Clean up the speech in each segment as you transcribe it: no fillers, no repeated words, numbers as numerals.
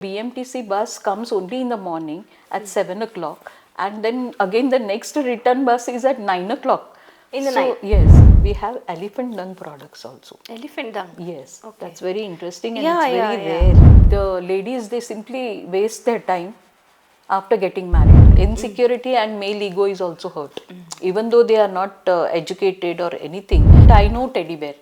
BMTC bus comes only in the morning at 7 o'clock, and then again the next return bus is at 9 o'clock. In the night? Yes, we have elephant dung products also. Elephant dung? Yes, Okay. that's very interesting and Yeah, it's very yeah, rare. The ladies, they simply waste their time after getting married. Insecurity and male ego is also hurt. Even though they are not educated or anything. I know teddy bear.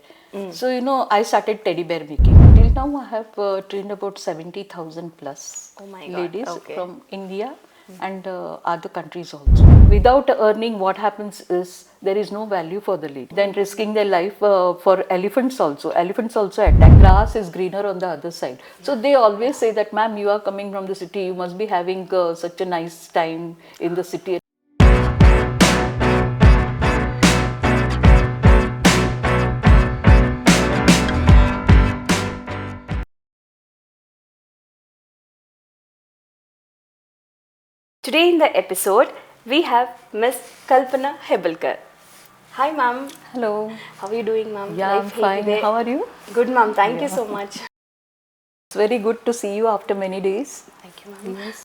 So, I started teddy bear making. Till now, I have trained about 70,000 plus Oh my God. ladies Okay. from India and other countries also. Without earning, what happens is there is no value for the lady. Then risking their life for elephants also. Elephants also attack. Grass is greener on the other side. So they always say that, ma'am, you are coming from the city. You must be having such a nice time in the city. Today in the episode, we have Miss Kalpana Heblekar. Hi ma'am. Hello. How are you doing ma'am? Yeah, I'm fine. How are you? Good ma'am. Thank you so much. It's very good to see you after many days. Thank you ma'am. Yes.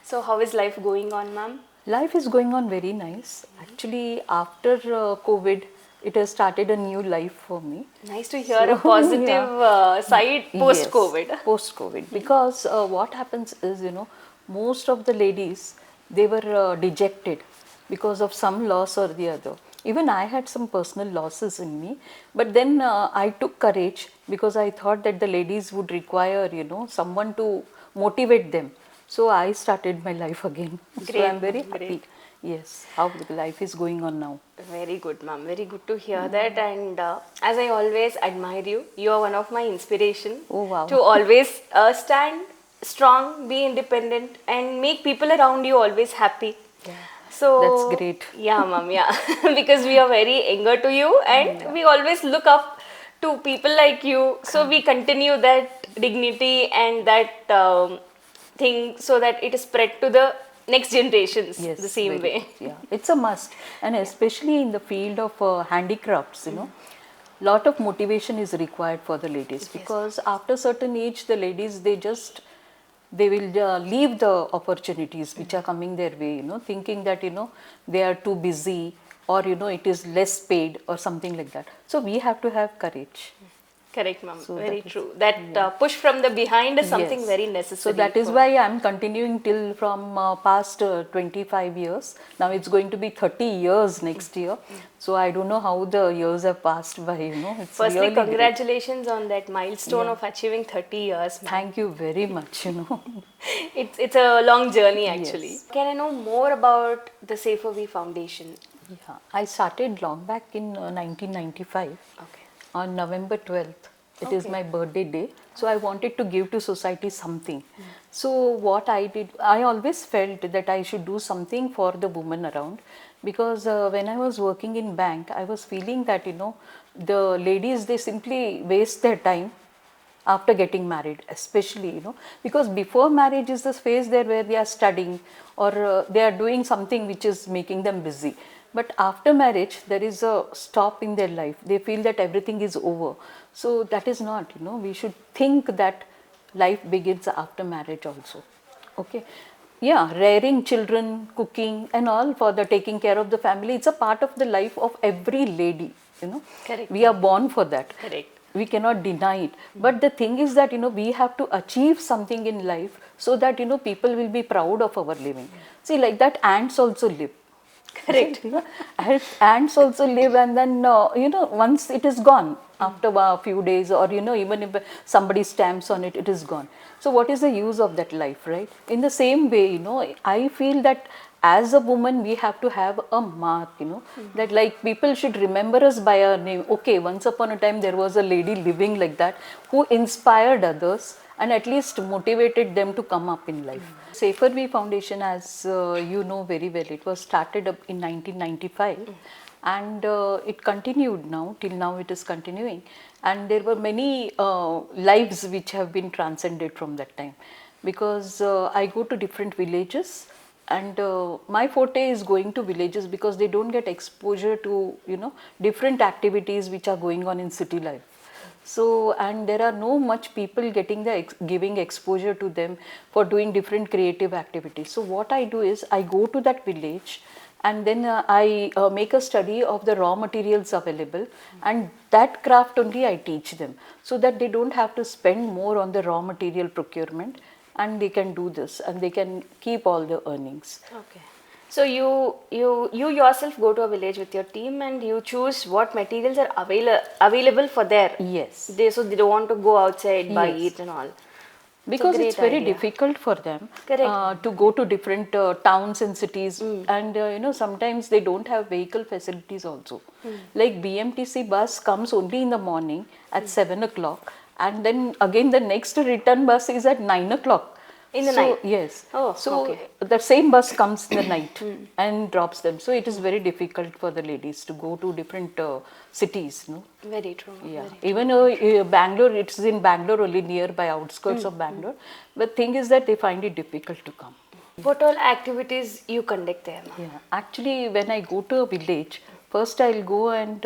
So how is life going on ma'am? Life is going on very nice. Actually, after COVID, it has started a new life for me. Nice to hear a positive side post-COVID. Yes, post-COVID. Because what happens is, most of the ladies, they were dejected because of some loss or the other. Even I had some personal losses in me. But then I took courage because I thought that the ladies would require, someone to motivate them. So I started my life again. Great, so I'm very happy. great. Yes, how the life is going on now. Very good ma'am. Very good to hear that. And as I always admire you, you are one of my inspiration. Oh, wow. To always stand strong, be independent and make people around you always happy. Yeah. So That's great. Yeah ma'am, yeah. Because we are very younger to you and we always look up to people like you. So we continue that dignity and that thing so that it is spread to the next generations the same way. Yeah, it's a must. And especially in the field of handicrafts, lot of motivation is required for the ladies. Because after certain age, the ladies, they will leave the opportunities which are coming their way, thinking that, they are too busy or, it is less paid or something like that. So we have to have courage. Correct ma'am, So very that true. That push from the behind is something very necessary. So that is why I am continuing till from past 25 years. Now it's going to be 30 years next year. So I don't know how the years have passed by, It's Firstly, really congratulations on that milestone of achieving 30 years. Ma'am. Thank you very much, It's a long journey actually. Yes. Can I know more about the SaferWe Foundation? Yeah, I started long back in 1995. Okay. On November 12th. It is my birthday day. So I wanted to give to society something. So what I did, I always felt that I should do something for the women around. Because when I was working in bank, I was feeling that, the ladies, they simply waste their time after getting married, especially, because before marriage is the phase there where they are studying or they are doing something which is making them busy. But after marriage, there is a stop in their life. They feel that everything is over. So that is not, we should think that life begins after marriage also. Okay. Yeah, rearing children, cooking and all for the taking care of the family. It's a part of the life of every lady, Correct. We are born for that. Correct. We cannot deny it. But the thing is that, we have to achieve something in life so that, people will be proud of our living. See, like that ants also live. Correct. Ants also live and then, once it is gone after a few days or, even if somebody stamps on it, it is gone. So what is the use of that life, right? In the same way, I feel that as a woman, we have to have a mark, that like people should remember us by our name. Okay, once upon a time, there was a lady living like that who inspired others and at least motivated them to come up in life. SaferWe Foundation, as you know very well, it was started up in 1995 and it continued now, till now it is continuing. And there were many lives which have been transcended from that time. Because I go to different villages and my forte is going to villages because they don't get exposure to, different activities which are going on in city life. So, and there are no much people getting the giving exposure to them for doing different creative activities. So what I do is I go to that village, and then I make a study of the raw materials available, and that craft only I teach them, so that they don't have to spend more on the raw material procurement, and they can do this and they can keep all the earnings. Okay. So you yourself go to a village with your team and you choose what materials are available for there. Yes. So they don't want to go outside, buy Yes. it and all. Because it's great very idea. difficult for them Correct. to go to different towns and cities, and sometimes they don't have vehicle facilities also. Like BMTC bus comes only in the morning at 7 o'clock, and then again the next return bus is at 9 o'clock. In the night? Yes. Oh, so okay. the same bus comes in the night and drops them. So it is very difficult for the ladies to go to different cities. Very true. Yeah, Very true. even Bangalore, it's in Bangalore only, nearby outskirts of Bangalore. But thing is that they find it difficult to come. What all activities you conduct there, ma'am? Yeah, actually, when I go to a village, first I'll go and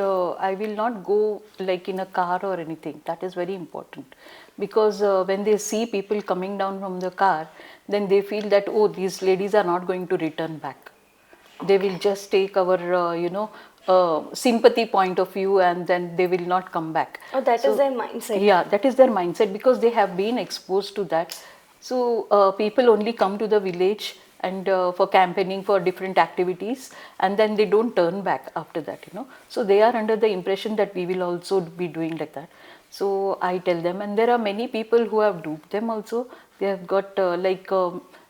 I will not go like in a car or anything. That is very important, because when they see people coming down from the car, then they feel that, oh, these ladies are not going to return back. They will just take our sympathy point of view, and then they will not come back. Oh, that is their mindset. Yeah, that is their mindset, because they have been exposed to that. So people only come to the village and for campaigning for different activities, and then they don't turn back after that. So they are under the impression that we will also be doing like that. So I tell them, and there are many people who have duped them also. They have got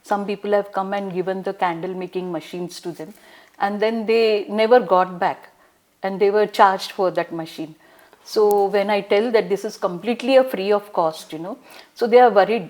some people have come and given the candle making machines to them, and then they never got back, and they were charged for that machine. So when I tell that this is completely a free of cost, so they are worried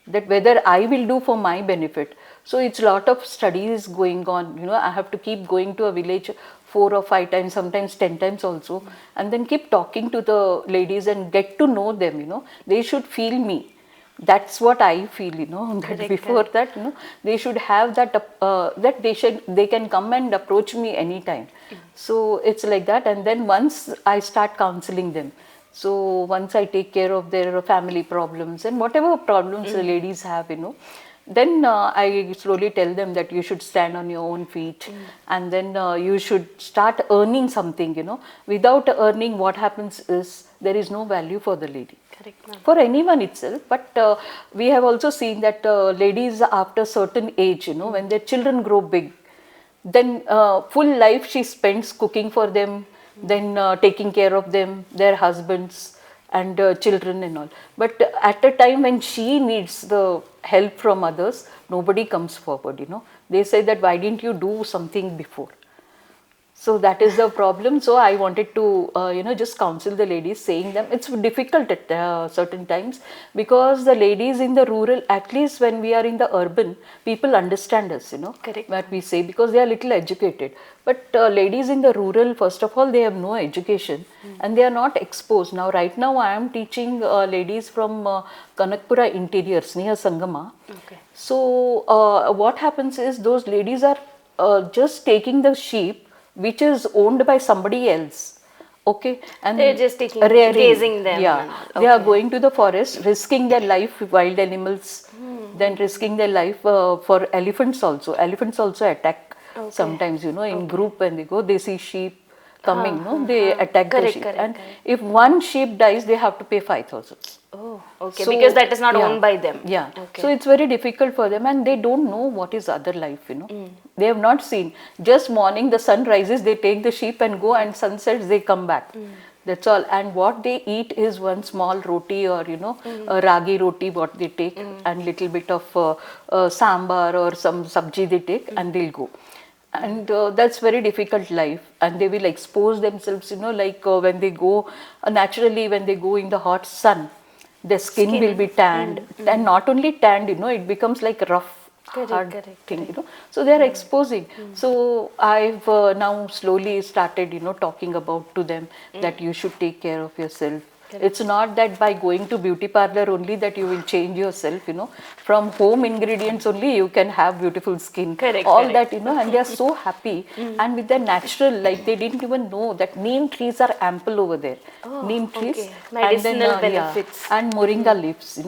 that whether I will do for my benefit. So it's a lot of studies going on. I have to keep going to a village 4 or 5 times, sometimes 10 times also, and then keep talking to the ladies and get to know them. They should feel me. That's what I feel, that Correct, before that, they should have that, that they can come and approach me anytime. So it's like that. And then once I start counseling them, so once I take care of their family problems and whatever problems the ladies have, then I slowly tell them that you should stand on your own feet, and then you should start earning something. Without earning, what happens is there is no value for the lady. Correct, ma'am. For anyone itself, but we have also seen that ladies after certain age, when their children grow big, then full life she spends cooking for them, then taking care of them, their husbands and children and all. But at a time when she needs the help from others, nobody comes forward. They say that, why didn't you do something before? So that is the problem. So I wanted to, just counsel the ladies, saying them it's difficult at certain times, because the ladies in the rural, at least when we are in the urban, people understand us, Correct. what we say, because they are little educated. But ladies in the rural, first of all, they have no education and they are not exposed. Now, right now, I am teaching ladies from Kanakpura interiors near Sangama. Okay. So what happens is those ladies are just taking the sheep which is owned by somebody else, okay, and They're just taking, rearing. grazing them. Yeah, and they are going to the forest, risking their life with wild animals, then risking their life for elephants also. Elephants also attack sometimes, in group when they go, they see sheep coming, they attack the sheep. And if one sheep dies, they have to pay 5,000. Oh, okay, So, because that is not yeah, owned by them. Yeah. Okay. So it's very difficult for them, and they don't know what is other life, They have not seen. Just morning the sun rises, they take the sheep and go, and sunsets they come back. That's all. And what they eat is one small roti or, a ragi roti what they take, and little bit of sambar or some sabji they take, and they'll go. And that's very difficult life, and they will expose themselves, like when they go, naturally when they go in the hot sun, the skin will be tanned, and not only tanned, it becomes like rough, hard thing, So they are exposing. So I've now slowly started, talking about to them that you should take care of yourself. It's not that by going to beauty parlor only that you will change yourself, from home ingredients only you can have beautiful skin. Correct, All correct. that, and they are so happy. And with their natural, like they didn't even know that neem trees are ample over there. Neem trees. Okay. Medicinal And then, benefits. and moringa leaves,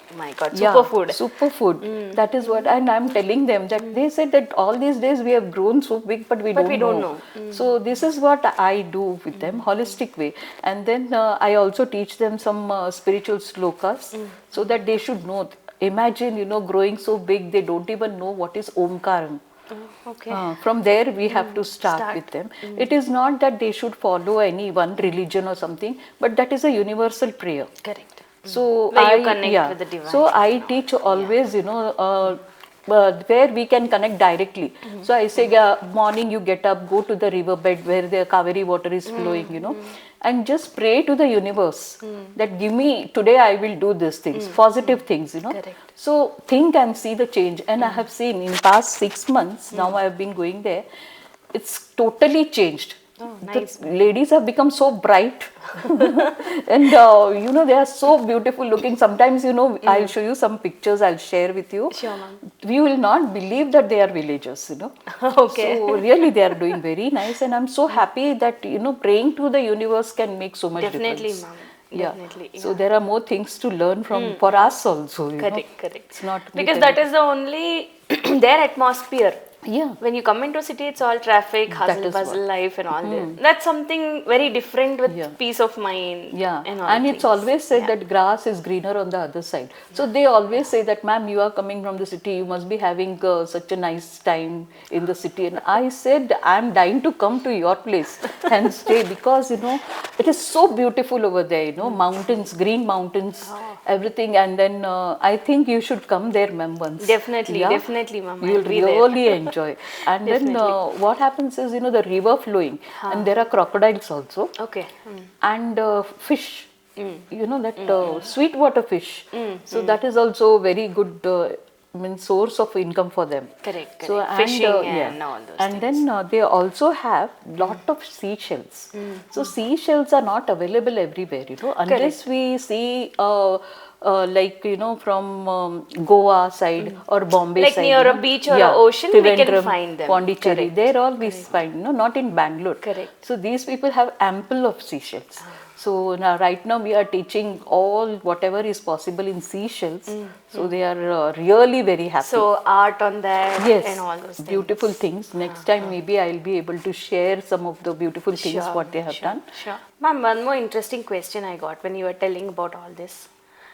Oh my God, Yeah, superfood. superfood. That is what, and I'm telling them that they said that all these days we have grown so big, but we But don't we don't know. So this is what I do with them, holistic way. And then I also teach them some spiritual slokas, so that they should know. Imagine, growing so big, they don't even know what is Omkaram. Okay. From there we have to start with them. It is not that they should follow any one religion or something, but that is a universal prayer. Correct. So Where you connect with the divine. So I teach always, where we can connect directly. So I say, morning you get up, go to the riverbed where the Kaveri water is flowing, and just pray to the universe that give me, today I will do these things, positive things, Correct. So think and see the change. And I have seen in past 6 months, now I have been going there, it's totally changed. Oh, nice. The ladies have become so bright and they are so beautiful looking. Sometimes I'll show you some pictures, I'll share with you. Sure, ma'am. You will not believe that they are villagers. Okay. So really they are doing very nice, and I'm so happy that praying to the universe can make so much Definitely, difference. ma'am. Yeah. Definitely. So there are more things to learn from for us also. Correct. It's not Because that is the only their atmosphere. Yeah. When you come into city, it's all traffic, hustle, is bustle what. life and all that. That's something very different with Yeah. peace of mind. Yeah, And all and it's things. always said that grass is greener on the other side. So they always say that, ma'am, you are coming from the city, you must be having such a nice time in the city. And I said, I'm dying to come to your place and stay, because it is so beautiful over there. Mountains, green mountains, everything. And then I think you should come there, ma'am, once. Definitely, Yeah? definitely, ma'am. I'll You'll be there. really enjoy. And then what happens is, the river flowing, and there are crocodiles also, Okay. and fish. That sweetwater fish. So that is also very good source of income for them. Correct. So Fishing and all those and things. then they also have lot of seashells. So seashells are not available everywhere, unless we see from Goa side or Bombay Like side, near a beach or a ocean, we can Trivandrum, find them. Pondicherry, Correct. there all we find, not in Bangalore. Correct. So these people have ample of seashells. So right now we are teaching all whatever is possible in seashells. So they are really very happy. So art on that Yes, and all those things. beautiful things. Next time maybe I'll be able to share some of the beautiful things what they have done. Sure. Ma'am, one more interesting question I got when you were telling about all this.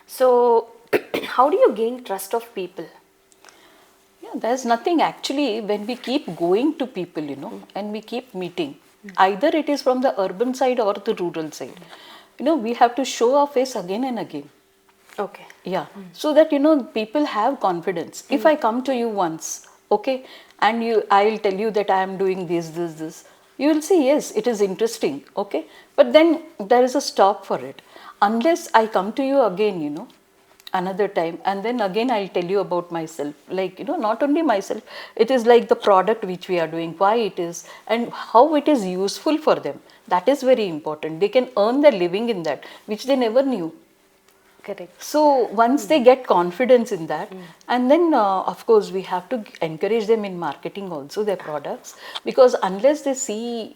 So, how do you gain trust of people? Yeah, there's nothing actually when we keep going to people, and we keep meeting. Either it is from the urban side or the rural side. We have to show our face again and again. Okay. Yeah. So that, people have confidence. If I come to you once, okay, and I'll tell you that I am doing this, you will say, yes, it is interesting, okay. But then there is a stop for it. Unless I come to you again, another time, and then again I'll tell you about myself. Like, not only myself, it is like the product which we are doing, why it is, and how it is useful for them. That is very important. They can earn their living in that, which they never knew. Correct. So once they get confidence in that, and then of course we have to encourage them in marketing also their products, because unless they see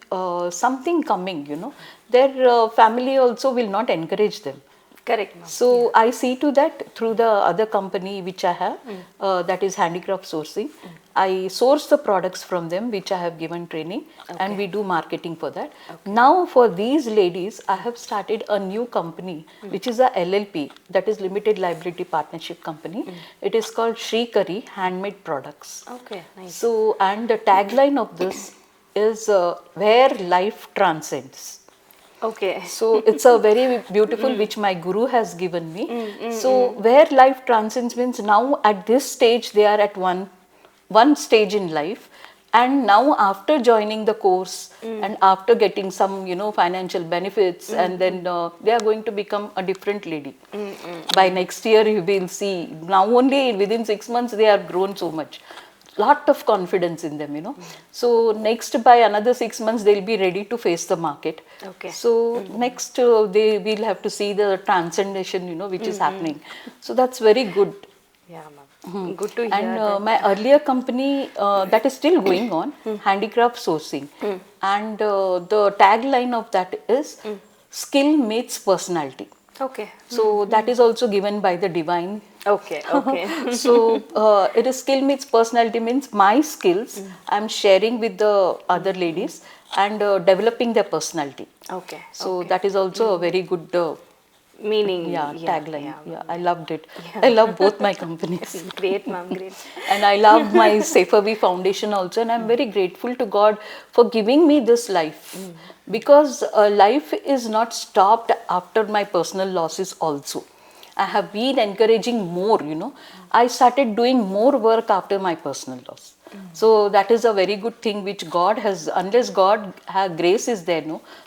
something coming, their family also will not encourage them. Correct, ma'am. So I see to that through the other company which I have, that is handicraft sourcing. I source the products from them which I have given training, and we do marketing for that. Now for these ladies, I have started a new company which is a LLP, that is Limited Liability Partnership Company. It is called Shri Kari Handmade Products. Okay, nice. So, and the tagline of this is where life transcends. Okay. So it's a very beautiful which my guru has given me. So where life transcends means now at this stage they are at one stage in life, and now after joining the course and after getting some financial benefits, and then they are going to become a different lady. By next year you will see, now only within 6 months they have grown so much. lot of confidence in them, So next, by another 6 months, they'll be ready to face the market. Okay. So next, they will have to see the transcendation, which is happening. So that's very good. Yeah, ma'am. Good to hear And that. my earlier company that is still going on, handicraft sourcing, and the tagline of that is skill meets personality. Okay. So that is also given by the divine. Okay. Okay. So it is skill meets personality, means my skills I'm sharing with the other ladies and developing their personality. Okay. So Okay. that is also a very good Meaning. tagline. Yeah, I loved it. I love both my companies. Great, ma'am. Great. And I love my SaferWe Foundation also, and I'm very grateful to God for giving me this life, because life is not stopped after my personal losses also. I have been encouraging more, I started doing more work after my personal loss. So that is a very good thing which God has, unless God grace is there,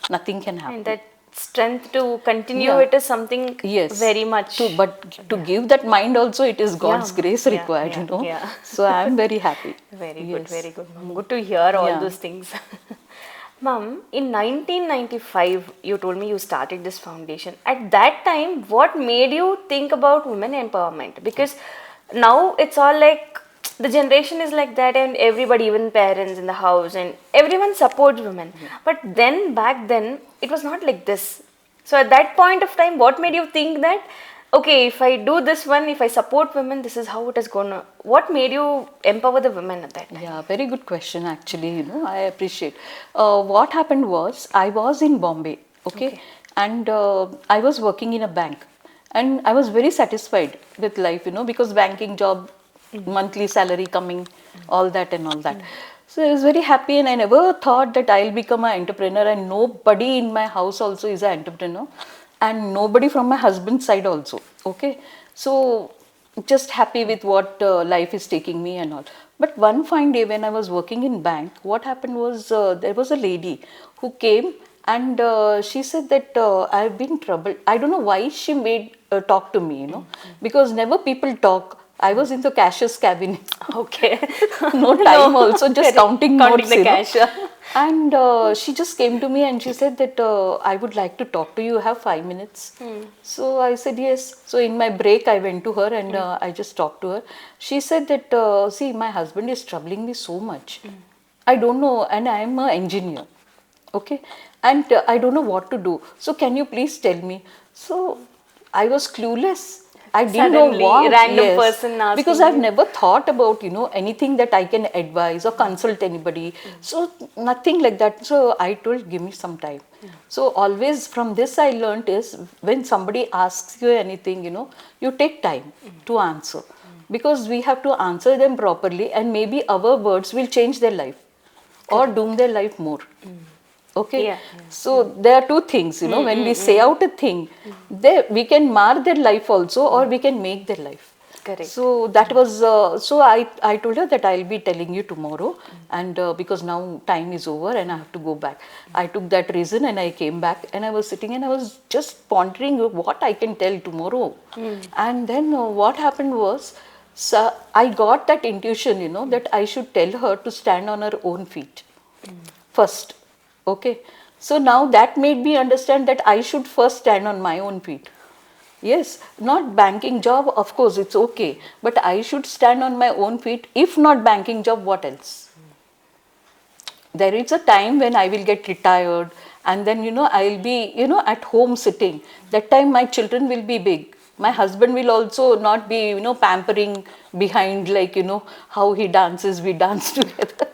nothing can happen. And that strength to continue Yeah. it is something Yes, very much. but to give that mind also, it is God's grace yeah, required, yeah. So I am very happy. Very Yes. good, very good, ma'am. Good to hear all Yeah. those things. Ma'am, in 1995, you told me you started this foundation. At that time, what made you think about women empowerment? Because now it's all like the generation is like that, and everybody, even parents in the house, and everyone supports women. But then, back then, it was not like this. So, at that point of time, what made you think that, okay, if I do this one, if I support women, this is how it is gonna. What made you empower the women at that time? Yeah, very good question actually, I appreciate. What happened was, I was in Bombay, okay. And I was working in a bank, and I was very satisfied with life, because banking job, monthly salary coming, all that and all that. So I was very happy, and I never thought that I'll become an entrepreneur, and nobody in my house also is an entrepreneur, and nobody from my husband's side also, okay. So just happy with what life is taking me and all. But one fine day when I was working in bank, what happened was, there was a lady who came, and she said that I've been troubled. I don't know why she made talk to me, because never people talk. I was in the cashier's cabin. Okay. No time also, just counting notes, the cash. And she just came to me and she said that I would like to talk to you. Have 5 minutes. So I said yes. So in my break, I went to her and I just talked to her. She said that, see, my husband is troubling me so much. I don't know, and I am an engineer. Okay. And I don't know what to do. So can you please tell me? So I was clueless. I didn't know Suddenly, what. random person asking because I've you. never thought about, anything that I can advise or consult anybody. So nothing like that. So I told, give me some time. So always from this I learned is, when somebody asks you anything, you take time to answer. Because we have to answer them properly, and maybe our words will change their life or doom their life more. Okay. Yeah. So there are two things, when we say out a thing, we can mar their life also, or we can make their life. Correct. So that was, so I told her that I'll be telling you tomorrow, and because now time is over and I have to go back. I took that reason and I came back, and I was sitting and I was just pondering what I can tell tomorrow. And then what happened was, so I got that intuition, that I should tell her to stand on her own feet first. Okay. So now that made me understand that I should first stand on my own feet. Yes, not banking job, of course, it's okay. But I should stand on my own feet. If not banking job, what else? There is a time when I will get retired, and then, I'll be, at home sitting. That time my children will be big. My husband will also not be, pampering behind, like, how he dances, we dance together.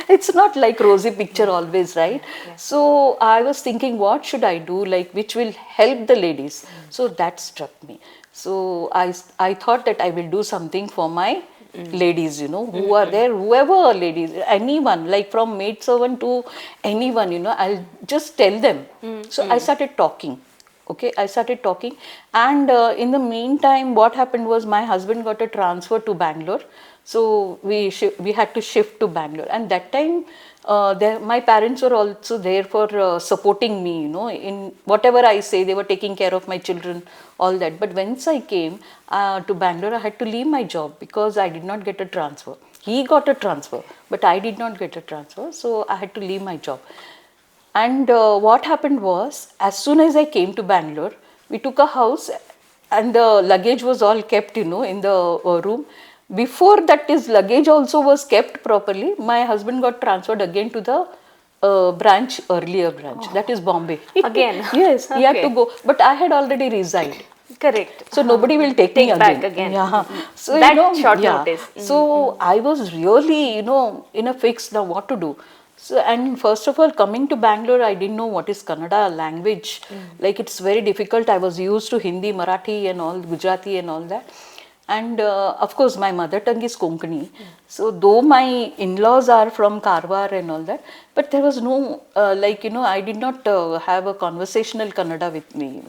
It's not like rosy picture always, right? So I was thinking, what should I do, like, which will help the ladies? So that struck me. So I thought that I will do something for my ladies, who are there, whoever are ladies, anyone, like from maid servant to anyone, I'll just tell them. So I started talking. Okay, I started talking, and in the meantime, what happened was, my husband got a transfer to Bangalore, so we had to shift to Bangalore, and that time, my parents were also there for supporting me, in whatever I say. They were taking care of my children, all that. But once I came to Bangalore, I had to leave my job because I did not get a transfer. He got a transfer, but I did not get a transfer, so I had to leave my job. And what happened was, as soon as I came to Bangalore, we took a house, and the luggage was all kept, in the room. Before that, his luggage also was kept properly. My husband got transferred again to the earlier branch, that is Bombay. Again? Yes, he had to Okay. go, but I had already resigned. Correct. So nobody will take me back again. again. Yeah. So That short yeah. notice. So I was really, in a fix now what to do. So, and first of all, coming to Bangalore, I didn't know what is Kannada language. Like, it's very difficult. I was used to Hindi, Marathi, and all Gujarati and all that. And of course, my mother tongue is Konkani. So, though my in-laws are from Karwar and all that, but there was no, I did not have a conversational Kannada with me,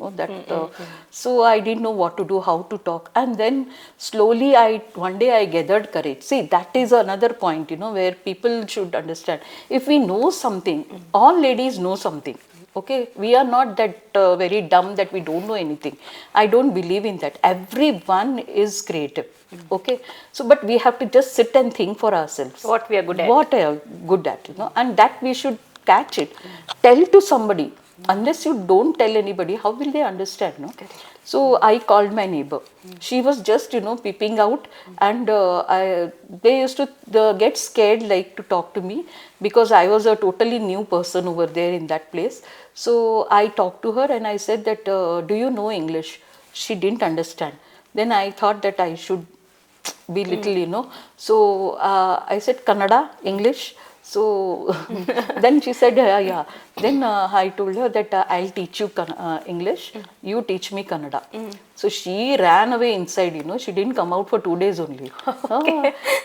so I didn't know what to do, how to talk. And then slowly, one day I gathered courage. See, that is another point, where people should understand. If we know something, all ladies know something. Okay, we are not that very dumb that we don't know anything. I don't believe in that. Everyone is creative. Okay, so but we have to just sit and think for ourselves. What we are good at. What are good at, and that we should catch it. Tell to somebody. Unless you don't tell anybody, how will they understand? No. So I called my neighbor. She was just, peeping out, and they used to get scared, like, to talk to me, because I was a totally new person over there in that place. So I talked to her and I said that, do you know English? She didn't understand. Then I thought that I should be little, So I said Kannada, English. So then she said, yeah. Then I told her that I'll teach you English, you teach me Kannada. So she ran away inside, she didn't come out for 2 days only.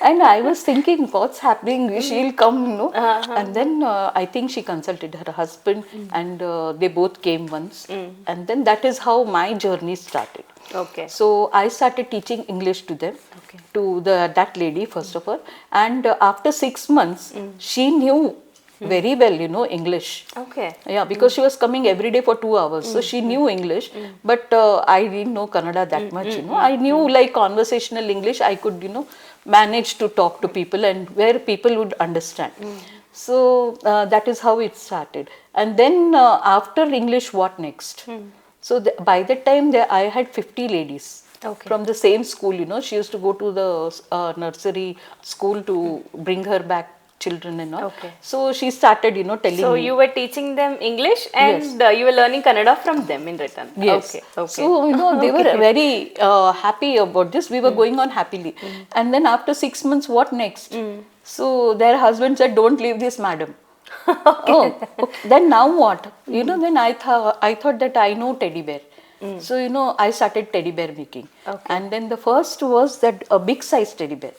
And I was thinking, what's happening? She'll come, And then I think she consulted her husband, and they both came once. And then that is how my journey started. Okay. So I started teaching English to them, to that lady first of all, and after 6 months, she knew very well, English. Okay. Yeah, because she was coming every day for 2 hours, so she knew English, but I didn't know Kannada that much. I knew like conversational English. I could, manage to talk to people and where people would understand. So that is how it started. And then after English, what next? So by that time, I had 50 ladies from the same school. She used to go to the nursery school to bring her back children and all. Okay. So she started, telling So me. you were teaching them English, and you were learning Kannada from them in return. Yes. Okay. So, they were very happy about this. We were going on happily. And then after 6 months, what next? So their husband said, don't leave this madam. Okay. Then now what? Then I thought that I know teddy bear. So, I started teddy bear making. And then the first was that a big size teddy bear.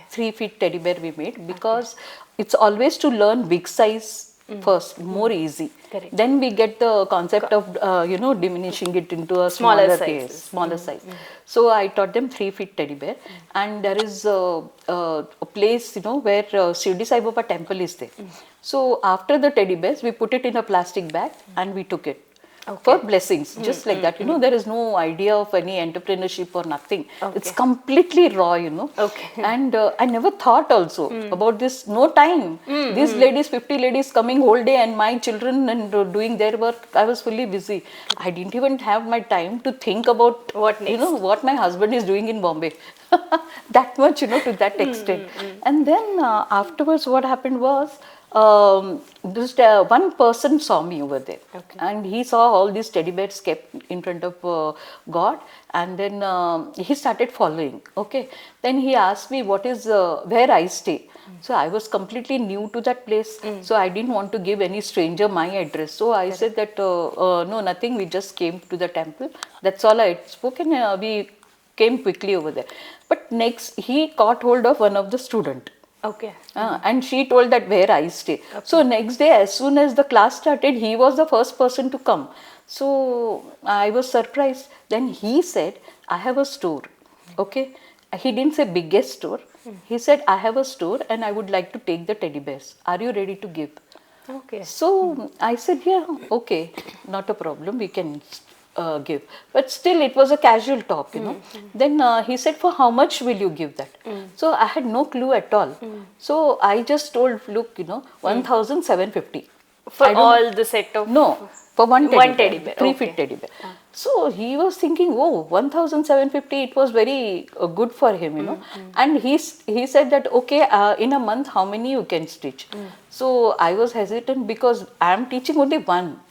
3 feet teddy bear we made, because it's always to learn big size first, more easy. Correct. Then we get the concept of, diminishing it into a smaller size. So I taught them 3 feet teddy bear. And there is a place, where Shirdi Sai Baba temple is there. So after the teddy bears, we put it in a plastic bag and we took it. For blessings, just like that. There is no idea of any entrepreneurship or nothing. It's completely raw, And I never thought also about this. No time. These ladies, 50 ladies coming whole day, and my children and doing their work. I was fully busy. I didn't even have my time to think about what next? What my husband is doing in Bombay. That much, to that extent. And then afterwards, what happened was, just one person saw me over there, and he saw all these teddy bears kept in front of God, and then he started following. Then he asked me what is where I stay. So I was completely new to that place, so I didn't want to give any stranger my address. So I said that no, nothing. We just came to the temple. That's all I spoke, and we came quickly over there. But next, he caught hold of one of the student. And she told that where I stay. So next day, as soon as the class started, he was the first person to come. So I was surprised. Then he said, I have a store. He didn't say biggest store. He said, I have a store and I would like to take the teddy bears. Are you ready to give? So I said, yeah, okay, not a problem. We can give. But still, it was a casual talk, Then he said, for how much will you give that? So I had no clue at all. So I just told, look, 1,750. For I don't all the set of... No, for one teddy bear, 3 feet okay. teddy bear. So he was thinking, oh, 1,750, it was very good for him, And he said that, okay, in a month, how many you can stitch? So I was hesitant because I am teaching only one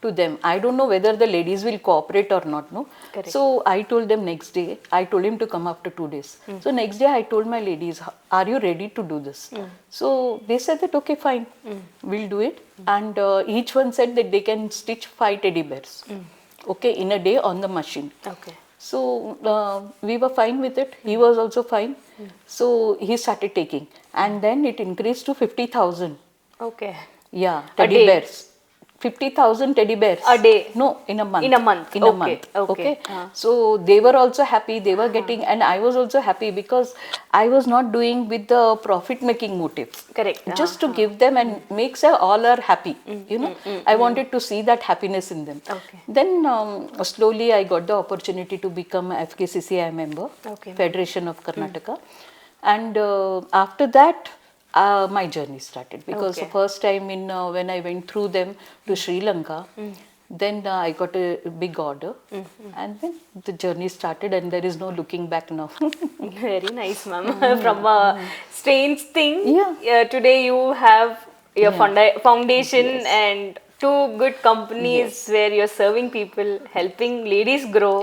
to them. I don't know whether the ladies will cooperate or not, no? Correct. So I told them next day, I told him to come after 2 days. So next day I told my ladies, are you ready to do this? So they said that, okay, fine, we'll do it. And each one said that they can stitch 5 teddy bears, okay, in a day on the machine. Okay. So we were fine with it. He was also fine. So he started taking. And then it increased to 50,000. Okay. Yeah, A teddy day. bears. 50,000 teddy bears. A day? No, in a month. In a month. In a Okay, month. okay. So they were also happy. They were getting, and I was also happy because I was not doing with the profit making motive. Correct. Just to give them and make sure all are happy. I wanted to see that happiness in them. Okay. Then slowly I got the opportunity to become a FKCCI member, Okay. Federation of Karnataka. And after that, my journey started because the first time in when I went through them to Sri Lanka, then I got a big order, and then the journey started, and there is no looking back now. Very nice, ma'am. From a strange thing, Yeah. today you have your foundation and 2 good companies where you're serving people, helping ladies grow.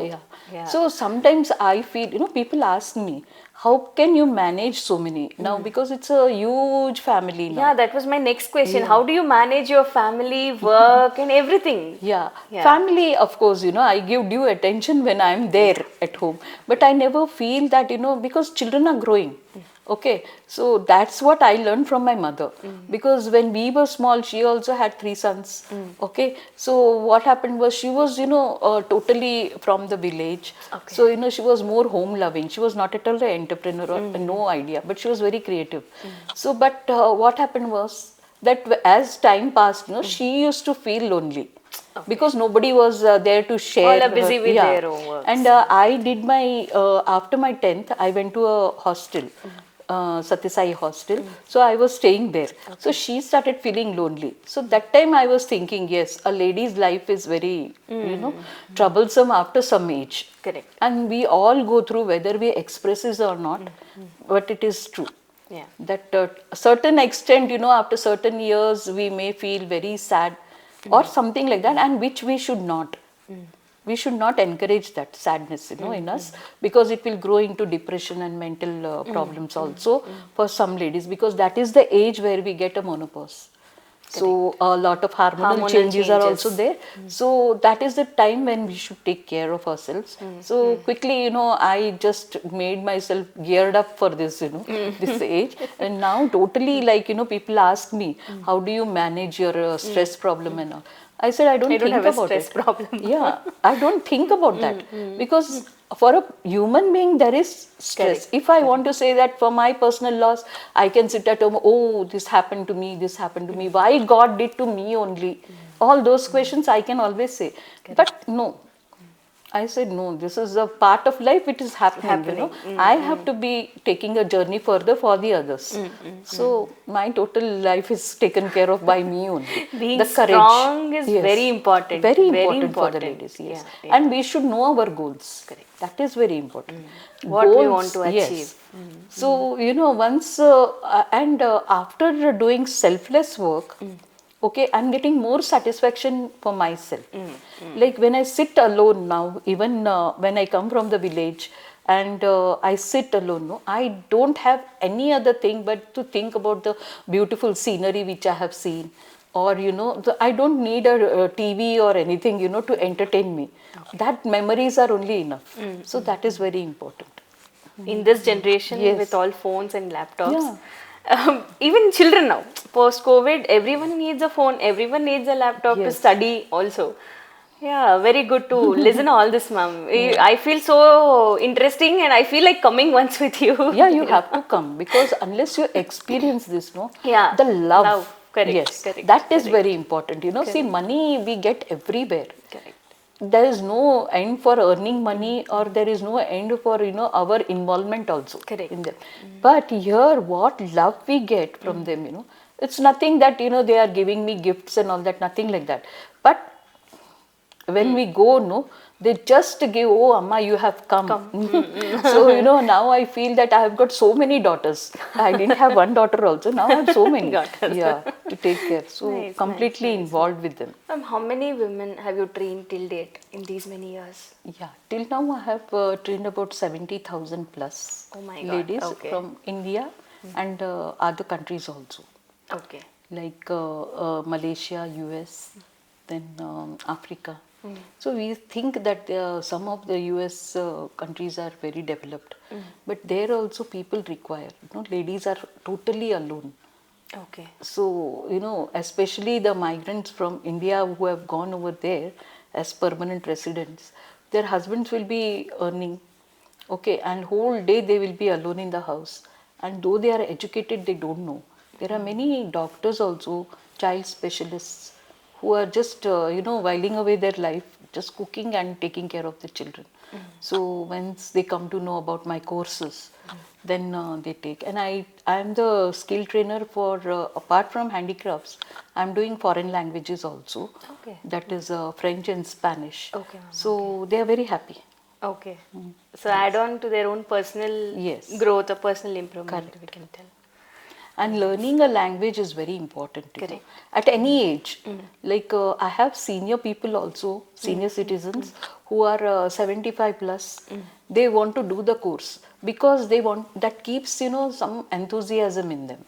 Yeah. So sometimes I feel, people ask me, how can you manage so many? Now, because it's a huge family now. Yeah, that was my next question. How do you manage your family, work, and everything? Yeah. Family, of course, I give due attention when I'm there at home. But I never feel that, because children are growing. Okay, so that's what I learned from my mother. Because when we were small, she also had 3 sons. Okay, so what happened was she was, totally from the village. Okay. So, she was more home loving. She was not at all an entrepreneur, no idea, but she was very creative. So, but what happened was that as time passed, she used to feel lonely. Because nobody was there to share. All are busy with their own works. And I did my, after my 10th, I went to a hostel. Satyasai hostel. So I was staying there. So she started feeling lonely. So that time I was thinking, yes, a lady's life is very, troublesome after some age. Correct. And we all go through whether we express it or not, but it is true. Yeah. That a certain extent, after certain years, we may feel very sad or something like that, and which we should not. We should not encourage that sadness, in us, because it will grow into depression and mental problems also for some ladies, because that is the age where we get a menopause. So a lot of hormonal changes are also there. So that is the time when we should take care of ourselves. So quickly, I just made myself geared up for this, this age. And now totally people ask me, how do you manage your stress problem and all? I said, I don't think have a about stress it. problem. Yeah, I don't think about that because for a human being there is stress. Correct. If I want to say that for my personal loss, I can sit at home, oh, this happened to me, why God did to me only? All those questions I can always say. But no, I said, no, this is a part of life, it is happening. I have to be taking a journey further for the others. So my total life is taken care of by me only. Being the courage strong is very important. Very important for the ladies, yes. Yeah. And we should know our goals. Correct. That is very important. What we want to achieve. Yes. So, once after doing selfless work, okay, I'm getting more satisfaction for myself. Like when I sit alone now, even when I come from the village and I sit alone, no, I don't have any other thing but to think about the beautiful scenery which I have seen. Or, I don't need a TV or anything, to entertain me. Okay. That memories are only enough. So that is very important. In this generation, Yes. with all phones and laptops, even children now, post-COVID, everyone needs a phone, everyone needs a laptop to Yes. study also. Yeah, very good to listen all this, ma'am. I feel so interesting and I feel like coming once with you. Yeah, you have to come because unless you experience this, no, Yeah, the love. Correct, yes, correct, that is correct. very important. See, money we get everywhere. Correct. there is no end for earning money, or there is no end for our involvement also Correct. in them. But here, what love we get from them, it's nothing that they are giving me gifts and all that, nothing like that. But when we go, no, they just give, oh Amma, you have come. So now I feel that I have got so many daughters. I didn't have one daughter also, now I have so many. Yeah, to take care. So Nice, completely involved with them. How many women have you trained till date in these many years? Yeah, till now I have trained about 70,000 plus Oh my God, ladies okay. from India and other countries also, Okay. like Malaysia, US, then Africa. So we think that some of the US countries are very developed, but there also people require, ladies are totally alone. Okay. So, especially the migrants from India who have gone over there as permanent residents, their husbands will be earning, okay, and whole day they will be alone in the house. And though they are educated, they don't know. There are many doctors also, child specialists, who are just, whiling away their life, just cooking and taking care of the children. So once they come to know about my courses, then they take. And I am the skill trainer for, apart from handicrafts, I'm doing foreign languages also. Okay. That is French and Spanish. Okay, ma'am, So they are very happy. Okay. So add on to their own personal Yes. growth or personal improvement, Correct. we can tell. And learning a language is very important. Correct. At any age. Like I have senior people also, senior citizens who are 75 plus. They want to do the course because they want, that keeps some enthusiasm in them.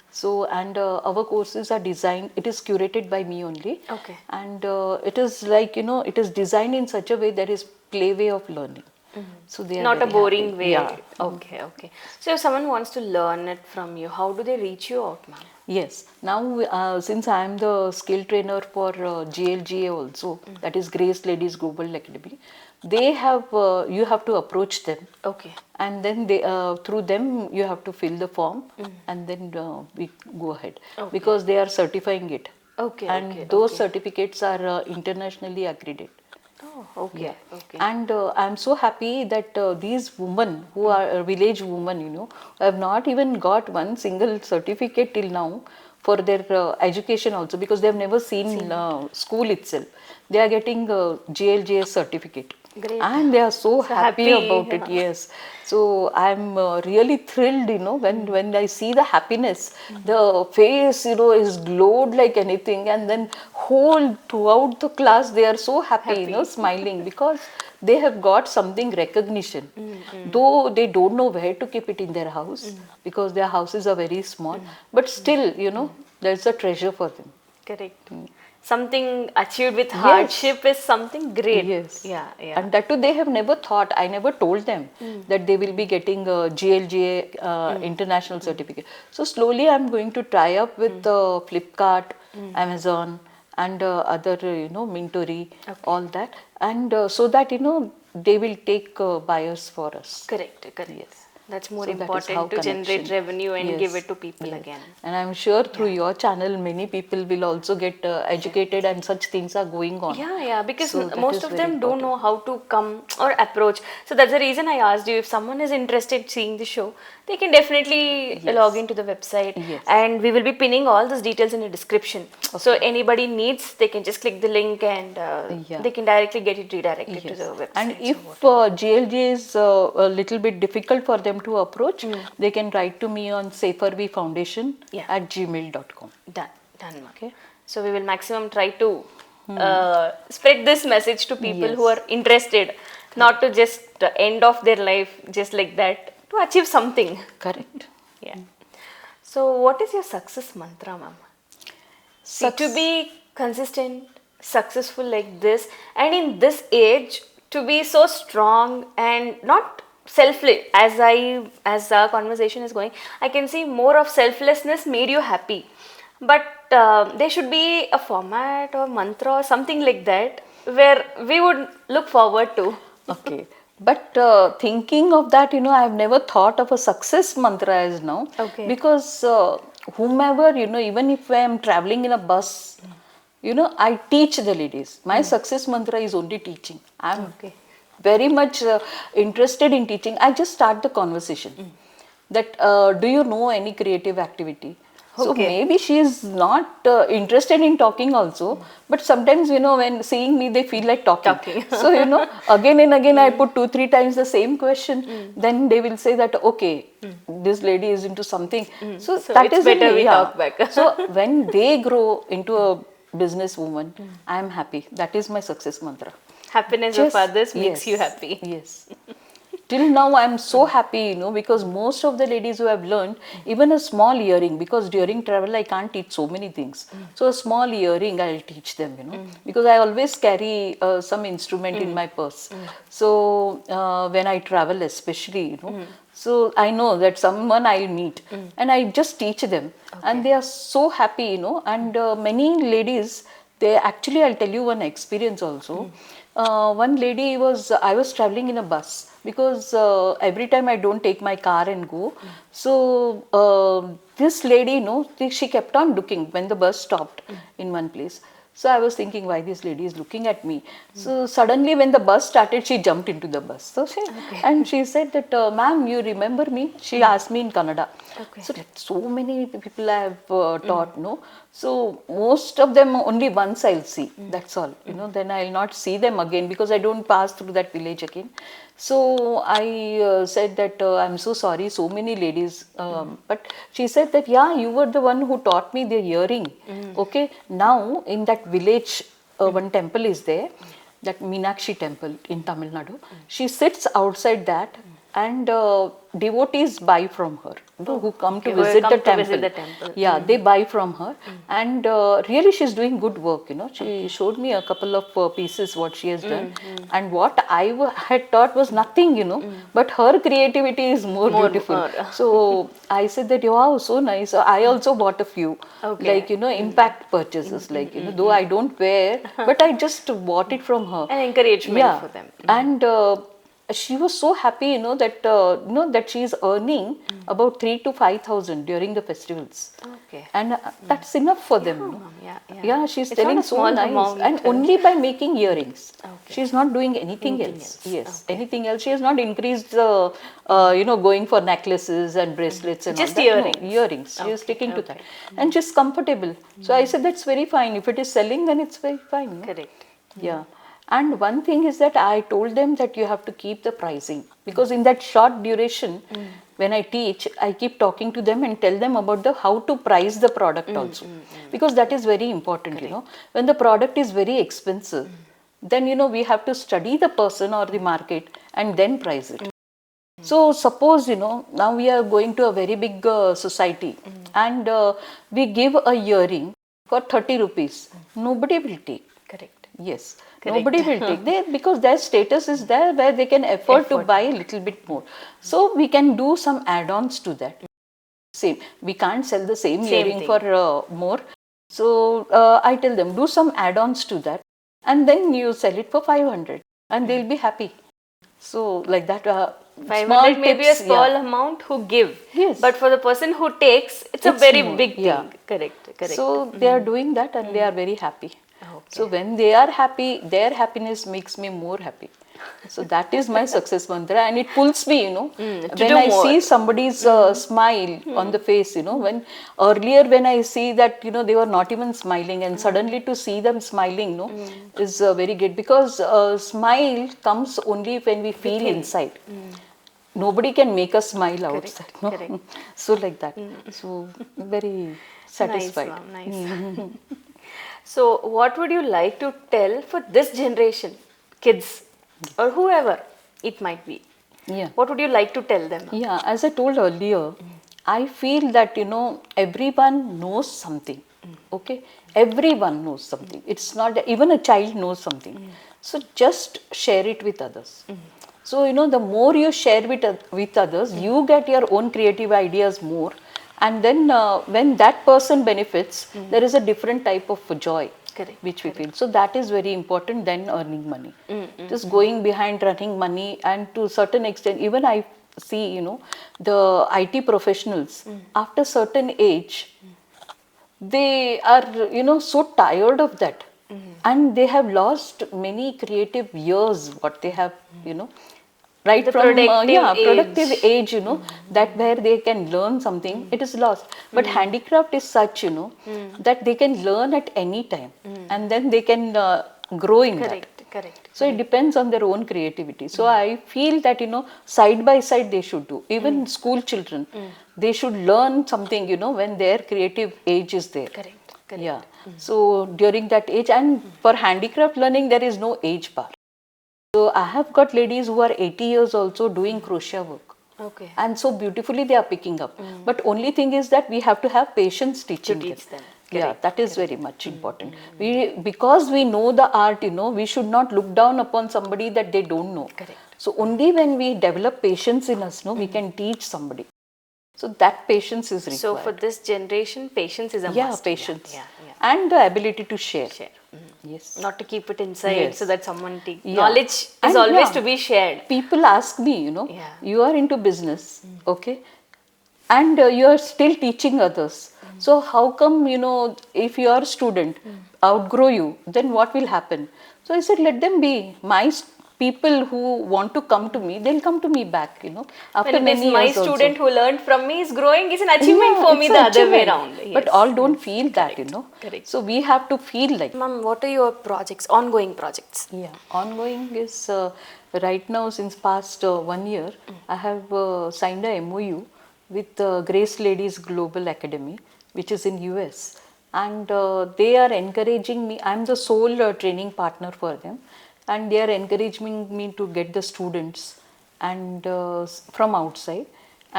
So, and our courses are designed, it is curated by me only. Okay. And it is like, it is designed in such a way that is play way of learning. So they are Not a very boring happy. way. Yeah. Okay, okay. So if someone wants to learn it from you, how do they reach you out, ma'am? Yes. Now, since I am the skill trainer for GLGA also, that is Grace Ladies Global Academy, they have, you have to approach them. Okay. And then they, through them, you have to fill the form, and then we go ahead. Okay. Because they are certifying it. Okay, And okay, those okay. certificates are internationally accredited. Oh, okay, Yeah. okay. And I'm so happy that these women who are village women, have not even got one single certificate till now for their education also, because they have never seen school itself. They are getting GLJS certificate. Great. And they are so happy happy, about it, yes. So I'm really thrilled, when I see the happiness, the face, is glowed like anything, and then whole throughout the class they are so happy, smiling, because they have got something recognition. Though they don't know where to keep it in their house, because their houses are very small, but still, there's a treasure for them. Correct. Something achieved with hardship is something great. Yes. Yeah, yeah. And that too, they have never thought, I never told them that they will be getting a GLGA international certificate. So slowly I'm going to tie up with Flipkart, Amazon, and other, Mintory, all that. And so that, they will take buyers for us. Correct, correct. Yes. That's more So that is important how to generate connection. revenue and Yes, give it to people yes. again. And I'm sure through your channel, many people will also get educated, and such things are going on. Yeah, yeah, because So that most is of very them don't important. know how to come or approach. So that's the reason I asked you, if someone is interested seeing the show, they can definitely log into the website, Yes. and we will be pinning all those details in the description. So anybody needs, they can just click the link and they can directly get it redirected to the website. And if GLJ is a little bit difficult for them to approach, they can write to me on SaferWe Foundation at gmail.com. Done, ma'am. Okay. So we will maximum try to spread this message to people who are interested, not to just end off their life just like that, to achieve something. Correct. Yeah. So what is your success mantra, ma'am? See, to be consistent, successful like this, and in this age, to be so strong and not selfless. As our conversation is going, I can see more of selflessness made you happy. But there should be a format or mantra or something like that where we would look forward to. Okay. But thinking of that, I have never thought of a success mantra as now. Okay. Because whomever, even if I am traveling in a bus, I teach the ladies. My success mantra is only teaching. I'm Okay. very much interested in teaching. I just start the conversation that do you know any creative activity? So Okay. maybe she is not interested in talking also, but sometimes when seeing me they feel like talking. So again and again I put 2-3 times the same question. Then they will say that okay, this lady is into something. So So that it's is in better me, we yeah. talk back. So when they grow into a businesswoman, I am happy. That is my success mantra. Happiness of others makes you Yes, happy. yes. Till now I'm so happy, because most of the ladies who have learned, even a small earring, because during travel I can't teach so many things. So a small earring I'll teach them, because I always carry some instrument in my purse. So when I travel especially, so I know that someone I'll meet and I just teach them and they are so happy, and many ladies, they actually, I'll tell you one experience also. One lady I was traveling in a bus because every time I don't take my car and go. So this lady, she kept on looking when the bus stopped in one place. So I was thinking why this lady is looking at me. So suddenly when the bus started, she jumped into the bus. So and she said that, ma'am, you remember me? She asked me in Kannada. Okay. So like so many people I have taught, no. So most of them only once I'll see. That's all. Then I'll not see them again because I don't pass through that village again. So I said that I'm so sorry, so many ladies. But she said that yeah, you were the one who taught me the earring. Okay, now in that village, one temple is there, that Meenakshi temple in Tamil Nadu. She sits outside that and devotees buy from her, who come to Okay, who visit come the to temple. visit the temple. Yeah, they buy from her, and really she's doing good work. She showed me a couple of pieces what she has done, and what had taught was nothing, but her creativity is more beautiful. more. So I said that wow, so nice. I also bought a few, Okay. like impact purchases, like though I don't wear, but I just bought it from her. An encouragement for them. And she was so happy, that she is earning about 3 to 5 thousand during the festivals, Okay. and that's enough for them. Yeah. She's It's not telling a so small nice, amount. and only by making earrings. Okay. She's not doing anything Anything else. else. Yes, Okay. anything else. She has not increased, going for necklaces and bracelets and Just all that. earrings. No, earrings. She is Okay, sticking to okay. that, and she's comfortable. So I said that's very fine. If it is selling, then it's very fine. Correct. Yeah. And one thing is that I told them that you have to keep the pricing, because in that short duration, when I teach, I keep talking to them and tell them about the how to price the product also, because that is very important. When the product is very expensive, then we have to study the person or the market and then price it. So suppose now we are going to a very big society, and we give a earring for 30 rupees. Nobody will take. Correct. Yes, Correct. nobody will take. Because their status is there where they can afford to buy a little bit more. So we can do some add-ons to that. Same, we can't sell the same earring thing. for more. So I tell them do some add-ons to that, and then you sell it for 500, and they'll be happy. So like that. 500 may be a tips, small yeah. amount who give. Yes. But for the person who takes, it's a It's very more, big thing. yeah. Correct. So they are doing that and they are very happy. Okay. So when they are happy, their happiness makes me more happy. So that is my success mantra, and it pulls me, when do I more. see somebody's smile on the face, when earlier when I see that, they were not even smiling, and suddenly to see them smiling, is very good, because smile comes only when we feel Within. inside. Nobody can make us smile outside. No? correct. So like that. So very satisfied. Nice, ma'am. Nice. So, what would you like to tell for this generation, kids, or whoever it might be? Yeah. What would you like to tell them? Yeah, as I told earlier, I feel that, everyone knows something. Okay? Everyone knows something. It's not that even a child knows something. So just share it with others. So, the more you share with others, you get your own creative ideas more. And then when that person benefits, there is a different type of joy. Correct, Which we feel. So that is very important than earning money. Just going behind running money, and to a certain extent, even I see, the IT professionals, after certain age, they are, so tired of that. And they have lost many creative years, what they have, right The from productive productive age. age, that where they can learn something, it is lost. But handicraft is such, that they can learn at any time, and then they can grow in that. Correct. So it depends on their own creativity. So I feel that, side by side they should do. Even school children, they should learn something, when their creative age is there. Correct. Yeah. So during that age, and for handicraft learning, there is no age bar. So I have got ladies who are 80 years also doing crochet work. Okay. And so beautifully they are picking up. But only thing is that we have to have patience teaching teach them. Yeah, that is very much important. Because we know the art, we should not look down upon somebody that they don't know. Correct. So only when we develop patience in us, we can teach somebody. So that patience is required. So for this generation, patience is a must. Yeah, patience. Yeah. And the ability to share. Yes. Not to keep it inside Yes. so that someone take. Yeah. Knowledge is And always yeah. to be shared. People ask me, Yeah. you are into business, okay, and you are still teaching others. So how come, if your student outgrow you, then what will happen? So I said, let them be. People who want to come to me, they'll come to me back, after When many this my years student also. who learned from me is growing, is an achievement for me it's the an other way achievement. around. But Yes. all don't feel that, Correct. So we have to feel like. Ma'am, what are your projects, ongoing projects? Yeah, ongoing is right now since past 1 year, I have signed a MOU with Grace Ladies Global Academy, which is in US, and they are encouraging me. I'm the sole training partner for them, and they are encouraging me to get the students and from outside.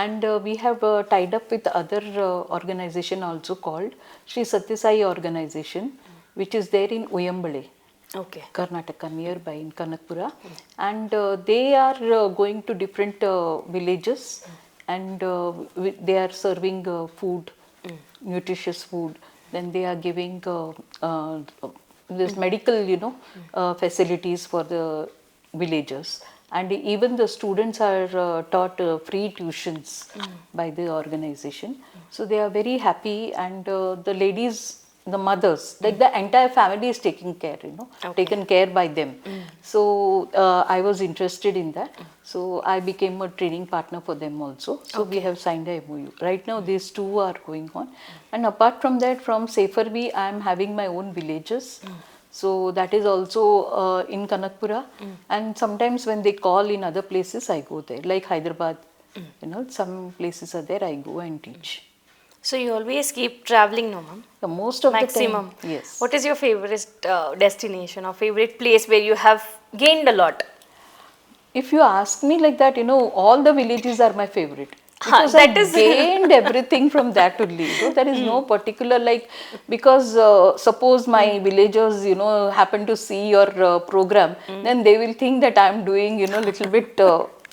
And we have tied up with other organization also called Sri Satyasai organization, which is there in Uyambale. Okay. Karnataka, nearby in Kanakpura, and they are going to different villages, and they are serving food, nutritious food. Then they are giving this medical, facilities for the villagers, and even the students are taught free tuitions by the organization. So they are very happy, and the ladies, the mothers, like the entire family is taken care, taken care by them. So I was interested in that. So I became a training partner for them also. So we have signed a MOU. Right now these two are going on. And apart from that, from SaferWe, I am having my own villages. So that is also in Kanakpura. And sometimes when they call in other places, I go there. Like Hyderabad, some places are there, I go and teach. So you always keep traveling, no, ma'am? Most of Maximum. the time, yes. What is your favorite destination or favorite place where you have gained a lot? If you ask me like that, all the villages are my favorite. Because that I is- gained everything from that only. There is no particular because suppose my villagers, happen to see your program, then they will think that I am doing, little bit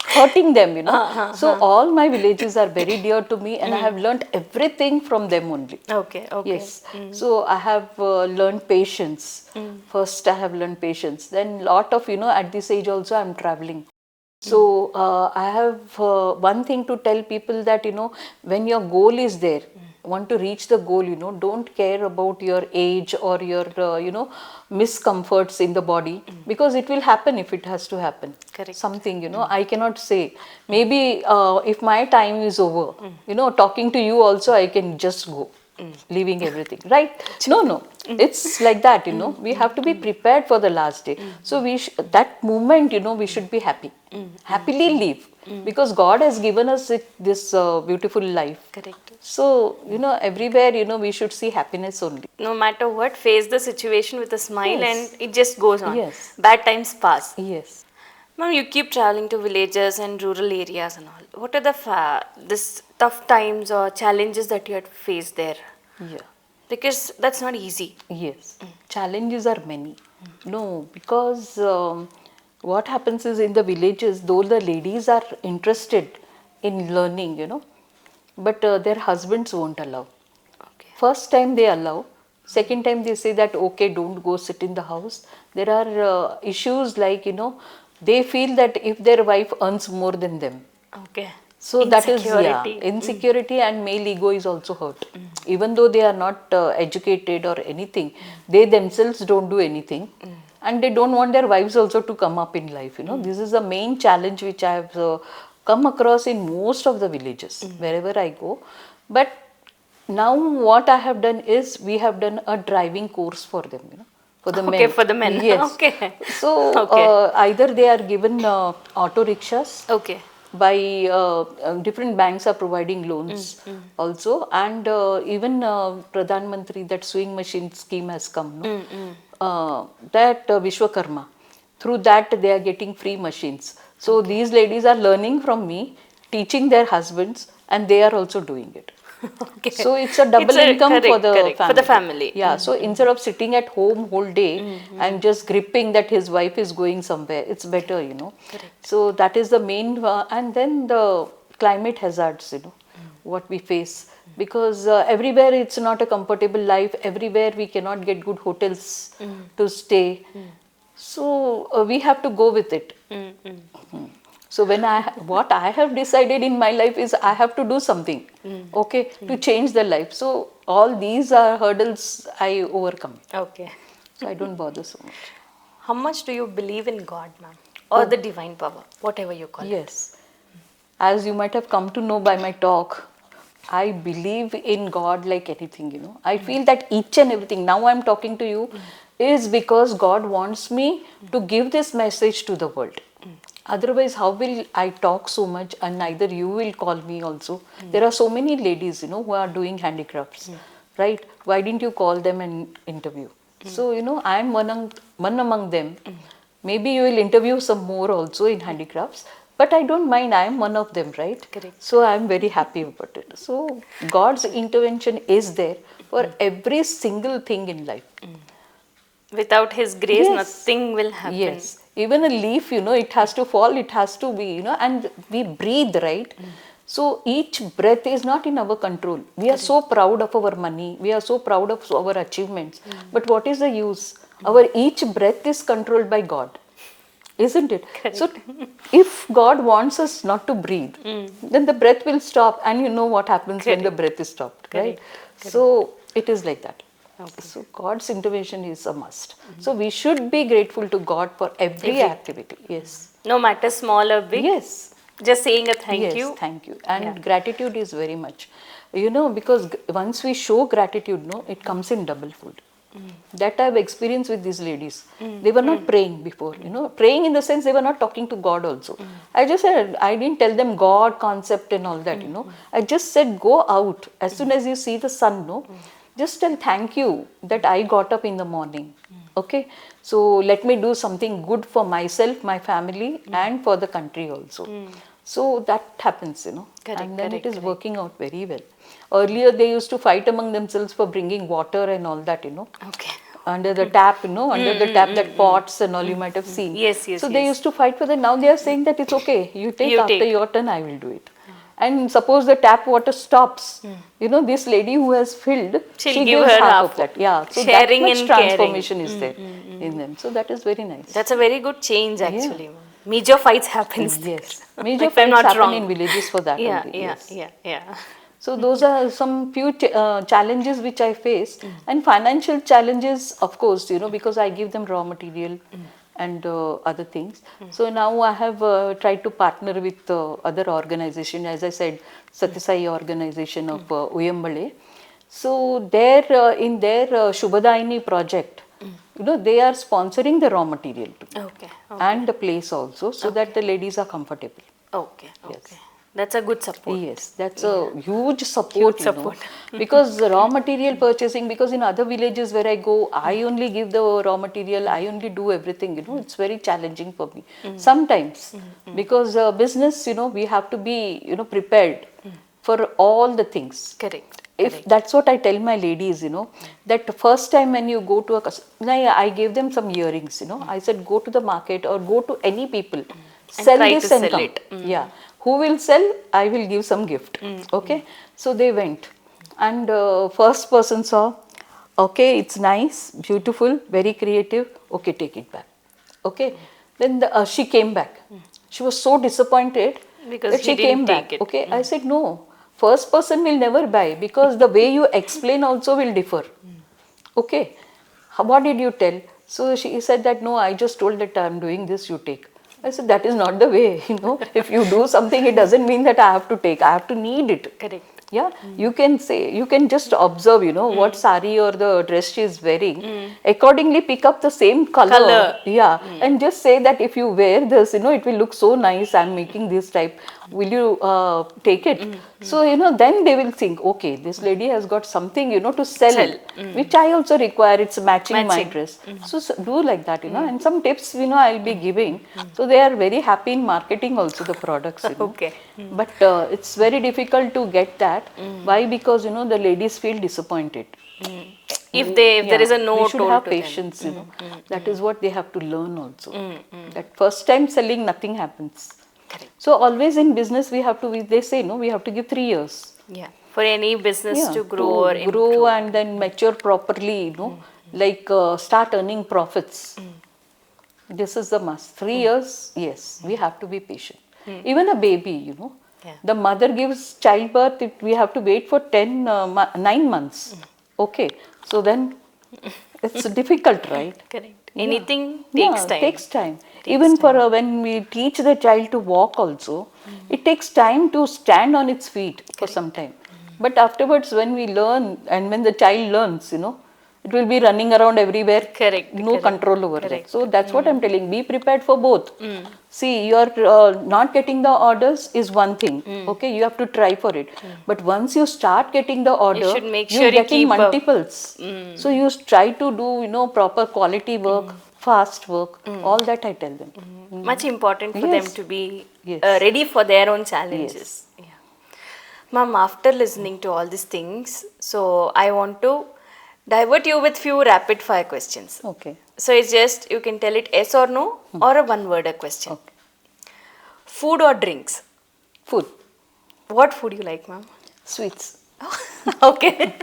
hurting them, So all my villages are very dear to me, and I have learnt everything from them only. Okay. Yes. So I have learned patience. First I have learned patience. Then lot of, at this age also I am traveling. So I have one thing to tell people that, when your goal is there, want to reach the goal, don't care about your age or your, miscomforts in the body, because it will happen if it has to happen. Correct. Something, I cannot say. Maybe if my time is over, talking to you also, I can just go. Leaving everything, right? No, it's like that, we have to be prepared for the last day. So that moment, we should be happy, happily live, because God has given us this beautiful life. Correct. So everywhere, we should see happiness only. No matter what, face the situation with a smile. Yes. And it just goes on. Yes. Bad times pass. Yes. Ma'am, you keep traveling to villages and rural areas and all. What are the this tough times or challenges that you had faced there? Yeah. Because that's not easy. Yes, challenges are many. No, because what happens is, in the villages, though the ladies are interested in learning, but their husbands won't allow. Okay. First time they allow, second time they say that, okay, don't go sit in the house. There are issues like, they feel that if their wife earns more than them. Okay. So that is, Insecurity. insecurity, and male ego is also hurt. Even though they are not educated or anything, they themselves don't do anything. And they don't want their wives also to come up in life. This is the main challenge which I have come across in most of the villages wherever I go. But now what I have done is we have done a driving course for them, for the men. Okay, for the men. Yes. Okay. So Okay. either they are given auto rickshaws. Okay. By different banks are providing loans also, and even Pradhan Mantri, that sewing machine scheme has come, that Vishwakarma, through that they are getting free machines. So these ladies are learning from me, teaching their husbands, and they are also doing it. Okay. So it's a double income for the family. For the family. Yeah. So instead of sitting at home whole day and just gripping that his wife is going somewhere, it's better, Correct. So that is the main, and then the climate hazards, what we face, because everywhere it's not a comfortable life. Everywhere we cannot get good hotels to stay. So we have to go with it. So when what I have decided in my life is I have to do something, okay, to change the life. So all these are hurdles I overcome. Okay. So I don't bother so much. How much do you believe in God, ma'am? Or the divine power, whatever you call it? Yes. As you might have come to know by my talk, I believe in God like anything, I feel that each and everything, now I'm talking to you, is because God wants me to give this message to the world. Otherwise, how will I talk so much and neither you will call me also? There are so many ladies, who are doing handicrafts, right? Why didn't you call them and interview? So, I'm one among them. Maybe you will interview some more also in handicrafts, but I don't mind. I am one of them, right? Correct. So I'm very happy about it. So God's intervention is there for every single thing in life. Without His grace, Yes. nothing will happen. Yes. Even a leaf, it has to fall, it has to be, and we breathe, right? So each breath is not in our control. We are so proud of our money, we are so proud of our achievements. But what is the use? Our each breath is controlled by God, isn't it? Correct. So if God wants us not to breathe, then the breath will stop, and you know what happens when the breath is stopped, right? So it is like that. Okay. So God's intervention is a must. So we should be grateful to God for every activity. Yes. No matter small or big. Yes. Just saying a thank Yes, you. thank you. And gratitude is very much, because once we show gratitude, it comes in double fold. That I have experienced with these ladies. They were not praying before, praying in the sense they were not talking to God also. I just said, I didn't tell them God concept and all that, I just said, go out. As soon as you see the sun, just tell thank you that I got up in the morning. Okay. So let me do something good for myself, my family, and for the country also. So that happens, Correct, and then it is correct. working out very well. Earlier they used to fight among themselves for bringing water and all that, Okay. under the tap, under the tap, that pots and all you might have seen. Yes, yes, So they yes. used to fight for that. Now they are saying that it's okay. You take You after take. your turn, I will do it. And suppose the tap water stops, this lady who has filled, She'll she give gives her half half. of that. Yeah. So Sharing that much and caring. transformation is there in them. So that is very nice. That's a very good change actually. Ma'am. Major fights happens. Yes. Major If I'm fights not happen wrong. in villages for that Yeah, only. yeah, Yes. yeah. So those are some few challenges which I face, and financial challenges, of course, because I give them raw material and other things. So now I have tried to partner with other organization, as I said, Satyasai organization of Uyambale. So there, in their Shubhadaini project, they are sponsoring the raw material too, Okay. and the place also, so that the ladies are comfortable. Okay. That's a good support. Yes, that's a huge support, Huge support. because the raw material purchasing, because in other villages where I go, I only give the raw material, I only do everything, it's very challenging for me. Sometimes, because business, we have to be, prepared for all the things. Correct. If that's what I tell my ladies, that the first time when you go to I gave them some earrings, I said, go to the market or go to any people, sell try this to and sell come. it. Yeah. Who will sell? I will give some gift. Okay. So they went, and first person saw, okay, it's nice, beautiful, very creative. Okay, take it back. Okay. Then she came back. She was so disappointed Because that he she didn't came take back. it. Okay. I said, no. first person will never buy because the way you explain also will differ. Okay, what did you tell? So she said that no, I just told that I'm doing this, you take. I said that is not the way, if you do something, it doesn't mean that I have to take, I have to need it. Correct. Yeah, you can say, you can just observe, what sari or the dress she is wearing, accordingly pick up the same color. Yeah, and just say that if you wear this, it will look so nice, I'm making this type, will you take it? So, then they will think, okay, this lady has got something, to sell, which I also require, it's matching my dress. So, do like that, and some tips, I'll be giving. So, they are very happy in marketing also the products, Okay. But it's very difficult to get that. Why? Because, the ladies feel disappointed. If there is a no we should told have to patience, That is what they have to learn also. That first time selling, nothing happens. Correct. So always in business, they say, we have to give 3 years. Yeah. For any business to grow or grow improve. and then mature properly, like start earning profits. This is the must. 3 years, yes, we have to be patient. Even a baby, Yeah. the mother gives childbirth, we have to wait for 9 months. Okay, so then it's difficult, right? Correct. Anything takes time. Takes time. Even for when we teach the child to walk also, it takes time to stand on its feet for some time. But afterwards, when we learn and when the child learns, it will be running around everywhere. Correct. No control over that. So that's what I'm telling. Be prepared for both. See, you're not getting the orders is one thing. Okay, you have to try for it. But once you start getting the order, should make you sure you get in keep up. multiples. So you try to do, proper quality work, fast work. All that I tell them. Much important for them Yes. to be Yes. ready for their own challenges. Yeah. Ma'am, after listening to all these things, so I want to divert you with few rapid fire questions. Okay. So it's just you can tell it yes or no or a one word a question. Okay. Food or drinks? Food. What food you like, ma'am? Sweets. Okay.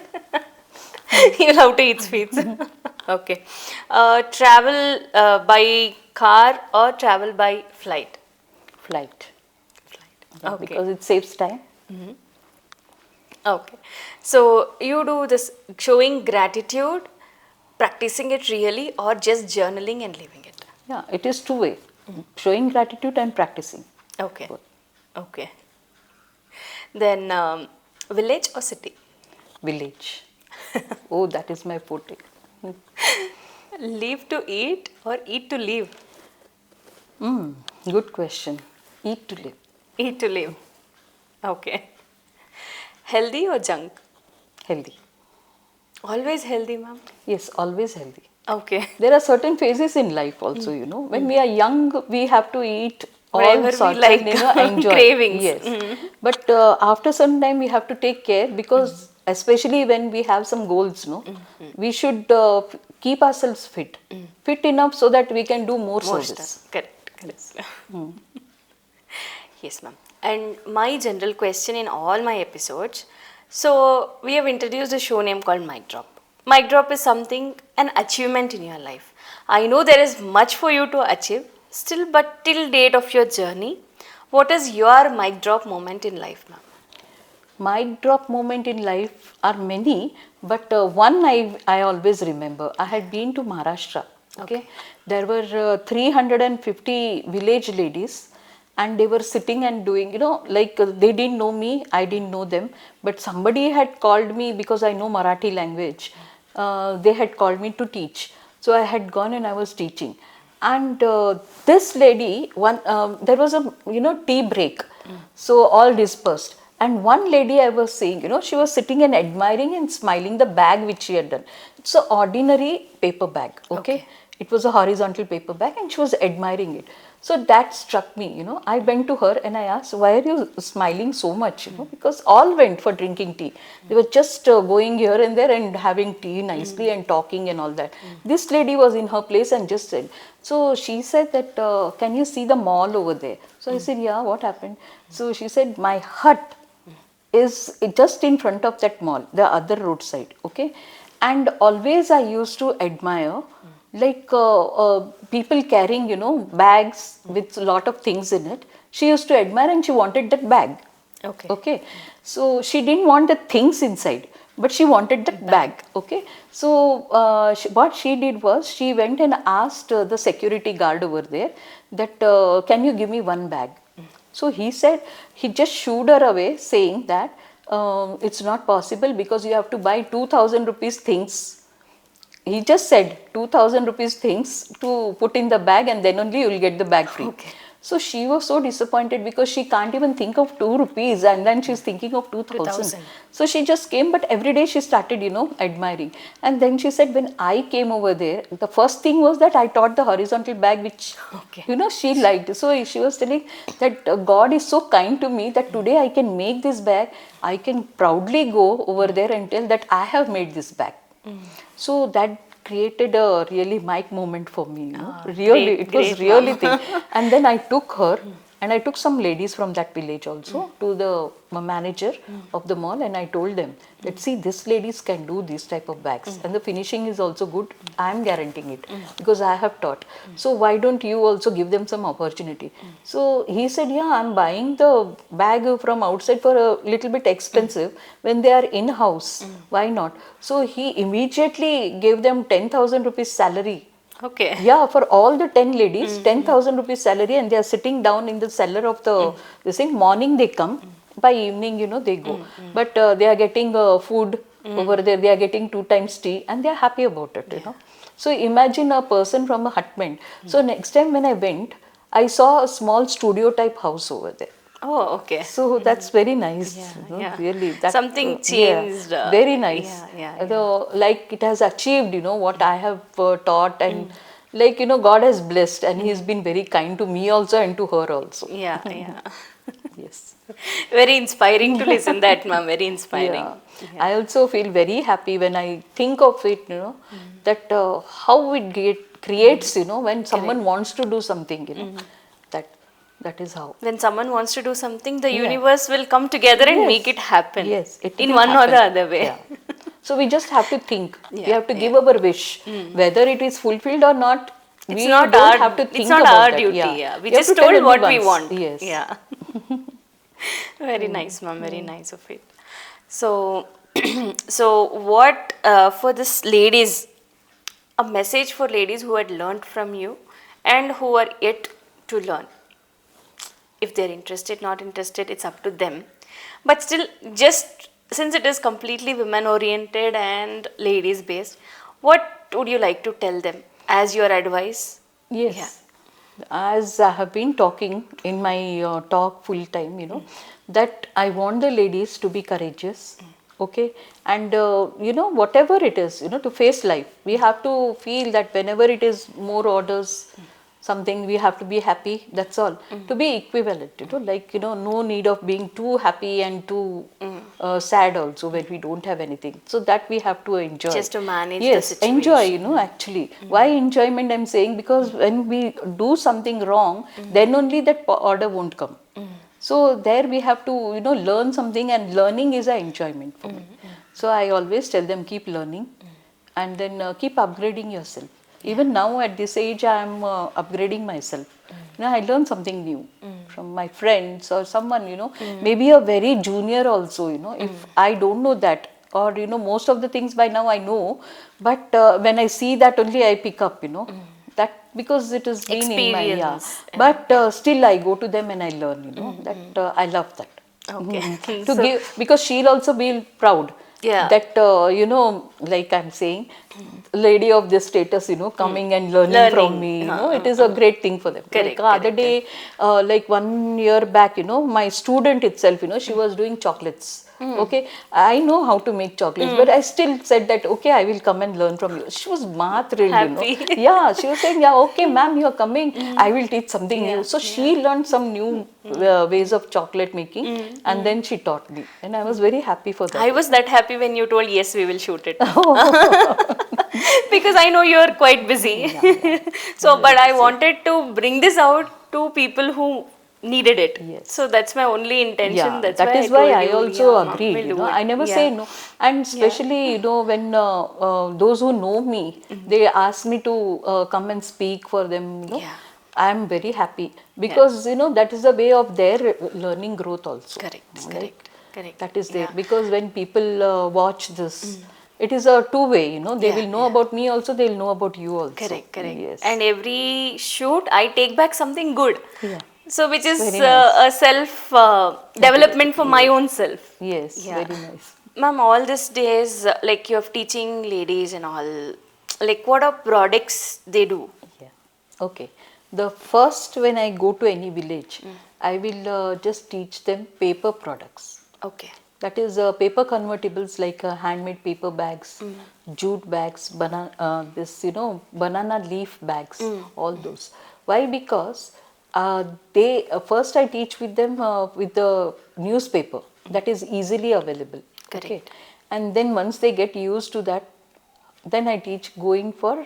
You love to eat sweets. Okay. Travel by car or travel by flight? Flight. Okay. Because it saves time. Okay. So you do this showing gratitude, practicing it really, or just journaling and leaving it? Yeah, it is two-way. Showing gratitude and practicing. Okay. Okay. Then village or city? Village. Oh, that is my forte. Live to eat or eat to live? Good question. Eat to live. Eat to live. Okay. Healthy or junk? Healthy. Always healthy, ma'am. Yes, always healthy. Okay. There are certain phases in life also, When we are young, we have to eat all Whatever we sorts like, and enjoy. cravings. Yes. But after some time, we have to take care because especially when we have some goals, we should keep ourselves fit. Fit enough so that we can do more service. Correct. Yes, ma'am. And my general question in all my episodes, so we have introduced a show name called MicDrop. MicDrop is something, an achievement in your life. I know there is much for you to achieve still, but till date of your journey, what is your MicDrop moment in life, ma'am? MicDrop moment in life are many, but one I always remember. I had been to Maharashtra. Okay. There were 350 village ladies. And they were sitting and doing, they didn't know me, I didn't know them. But somebody had called me because I know Marathi language. They had called me to teach. So I had gone and I was teaching. And this lady, there was a, tea break. So all dispersed. And one lady I was seeing, she was sitting and admiring and smiling the bag which she had done. It's an ordinary paper bag, okay? It was a horizontal paper bag and she was admiring it. So that struck me, I went to her and I asked, why are you smiling so much, because all went for drinking tea. They were just going here and there and having tea nicely and talking and all that. This lady was in her place and just said, so she said that, can you see the mall over there? So I said, yeah, what happened? So she said, my hut is just in front of that mall, the other roadside, okay? And always I used to admire like people carrying, bags with a lot of things in it. She used to admire and she wanted that bag. Okay. Okay, so she didn't want the things inside, but she wanted that bag. Okay, so what she did was she went and asked the security guard over there that can you give me one bag? So he said, he just shooed her away saying that it's not possible because you have to buy 2000 rupees things. He just said 2000 rupees things to put in the bag and then only you will get the bag free. Okay. So she was so disappointed because she can't even think of 2 rupees and then she's thinking of 2000. 2000. So she just came, but every day she started, admiring. And then she said, when I came over there, the first thing was that I taught the horizontal bag, which, Okay. she liked. So she was telling that God is so kind to me that today I can make this bag. I can proudly go over there and tell that I have made this bag. So that created a really mic moment for me. Really, great, it was great, really thing. And then I took her and I took some ladies from that village also to the manager of the mall, and I told them that see, these ladies can do these type of bags and the finishing is also good. I am guaranteeing it because I have taught. So why don't you also give them some opportunity? So he said, yeah, I'm buying the bag from outside for a little bit expensive when they are in house. Why not? So he immediately gave them 10,000 rupees salary. Okay. Yeah, for all the 10 ladies, 10,000 rupees salary, and they are sitting down in the cellar of the, this thing. Morning they come, by evening, they go. But they are getting food over there, they are getting 2 times tea, and they are happy about it, So imagine a person from a hutment. So next time when I went, I saw a small studio type house over there. Oh, okay. So that's very nice, Yeah. really. That, Something changed. very nice. Yeah. Like it has achieved, what I have taught, and like, God has blessed and He's been very kind to me also and to her also. Yeah. Yes. Very inspiring to listen that, ma'am. Very inspiring. Yeah. I also feel very happy when I think of it, that how it creates, when someone wants to do something, that is how. When someone wants to do something, the universe will come together and make it happen. Yes, it in will one happen. or the other way. Yeah. So we just have to think. We Yeah, have to give our wish. Whether it is fulfilled or not, we not don't our, have to think it's not about our that. duty. Yeah. Yeah. We have just to tell told what we once. want. Yes. Yeah. Very nice, ma'am. Very nice of it. So, so what for this ladies, a message for ladies who had learned from you and who are yet to learn. If they're interested, not interested, it's up to them. But still, just since it is completely women oriented and ladies based, what would you like to tell them as your advice? Yes. As I have been talking in my talk full time, that I want the ladies to be courageous, okay, and whatever it is, to face life. We have to feel that whenever it is more orders, something, we have to be happy. That's all. To be equivalent, like no need of being too happy and too sad also when we don't have anything. So that we have to enjoy. Just to manage the yes, situation. enjoy. Actually, why enjoyment? I'm saying because when we do something wrong, then only that order won't come. So there we have to learn something, and learning is an enjoyment for me. So I always tell them, keep learning, and then keep upgrading yourself. Even now at this age, I am upgrading myself. I learn something new from my friends or someone, maybe a very junior also, if I don't know that, or most of the things by now I know, but when I see that only I pick up, that because it has been in my, Experience. but still I go to them and I learn, that I love that. Okay. To give, because she'll also be proud. Yeah. That like I'm saying, lady of this status, coming and learning from me, it is a great thing for them. Correct, Like other day, like 1 year back, my student itself, she was doing chocolates. Okay, I know how to make chocolates, but I still said that, okay, I will come and learn from you. She was thrilled, Happy. Yeah, she was saying, yeah, okay, ma'am, you are coming. I will teach something new. So she learned some new ways of chocolate making, and then she taught me, and I was very happy for that. I was that happy when you told yes, we will shoot it. Because I know you are quite busy. So, but I wanted to bring this out to people who needed it. Yes. So that's my only intention. Yeah, that's that is why why I I told you, also yeah, ma'am, agreed. we'll do it. I never Yeah. say no, and especially when those who know me, they ask me to come and speak for them. I'm very happy because that is the way of their learning growth also. Correct, Right? correct, correct. That is there Yeah. because when people watch this, it is a two-way. They Yeah, will know yeah. about me also. They'll know about you also. Correct, correct. Yes. And every shoot, I take back something good. Yeah. So, which It's is very nice. a self development for my Yes. own self. Yes. Yeah. Very nice. Ma'am, all these days, like you're teaching ladies and all, like what are products they do? Yeah. Okay. The first when I go to any village, I will just teach them paper products. Okay. That is paper convertibles like handmade paper bags, jute bags, banana leaf bags, all those. Why? Because they first I teach with them with the newspaper that is easily available. Okay, Correct. and then once they get used to that, then I teach going for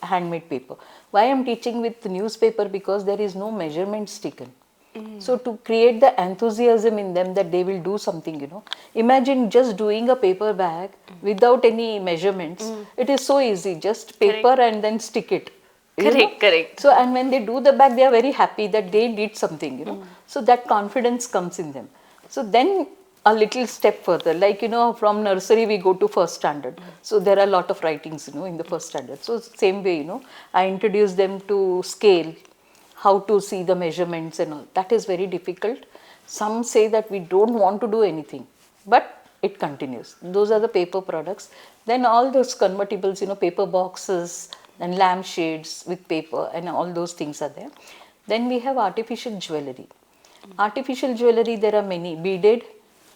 handmade paper. Why I'm teaching with newspaper? Because there is no measurements taken. So to create the enthusiasm in them that they will do something. Imagine just doing a paper bag without any measurements. It is so easy, just paper Correct. and then stick it. Correct, correct. So and when they do the bag, they are very happy that they did something. So that confidence comes in them. So then a little step further, like from nursery we go to first standard. So there are a lot of writings in the first standard. So same way I introduce them to scale, how to see the measurements and all. That is very difficult. Some say that we don't want to do anything, but it continues. Those are the paper products. Then all those convertibles, paper boxes and lampshades with paper and all those things are there. Then we have artificial jewelry. Artificial jewelry, there are many, beaded,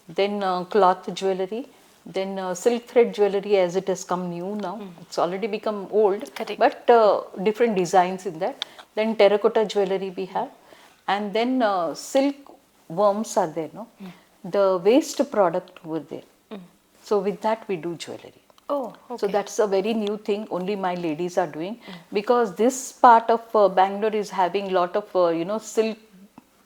then cloth jewelry, then silk thread jewelry as it has come new now. It's already become old, Correct. but different designs in that. Then terracotta jewelry we have, and then silk worms are there. No, the waste product were there. So with that we do jewelry. Oh, So okay. that's a very new thing. Only my ladies are doing because this part of Bangalore is having lot of silk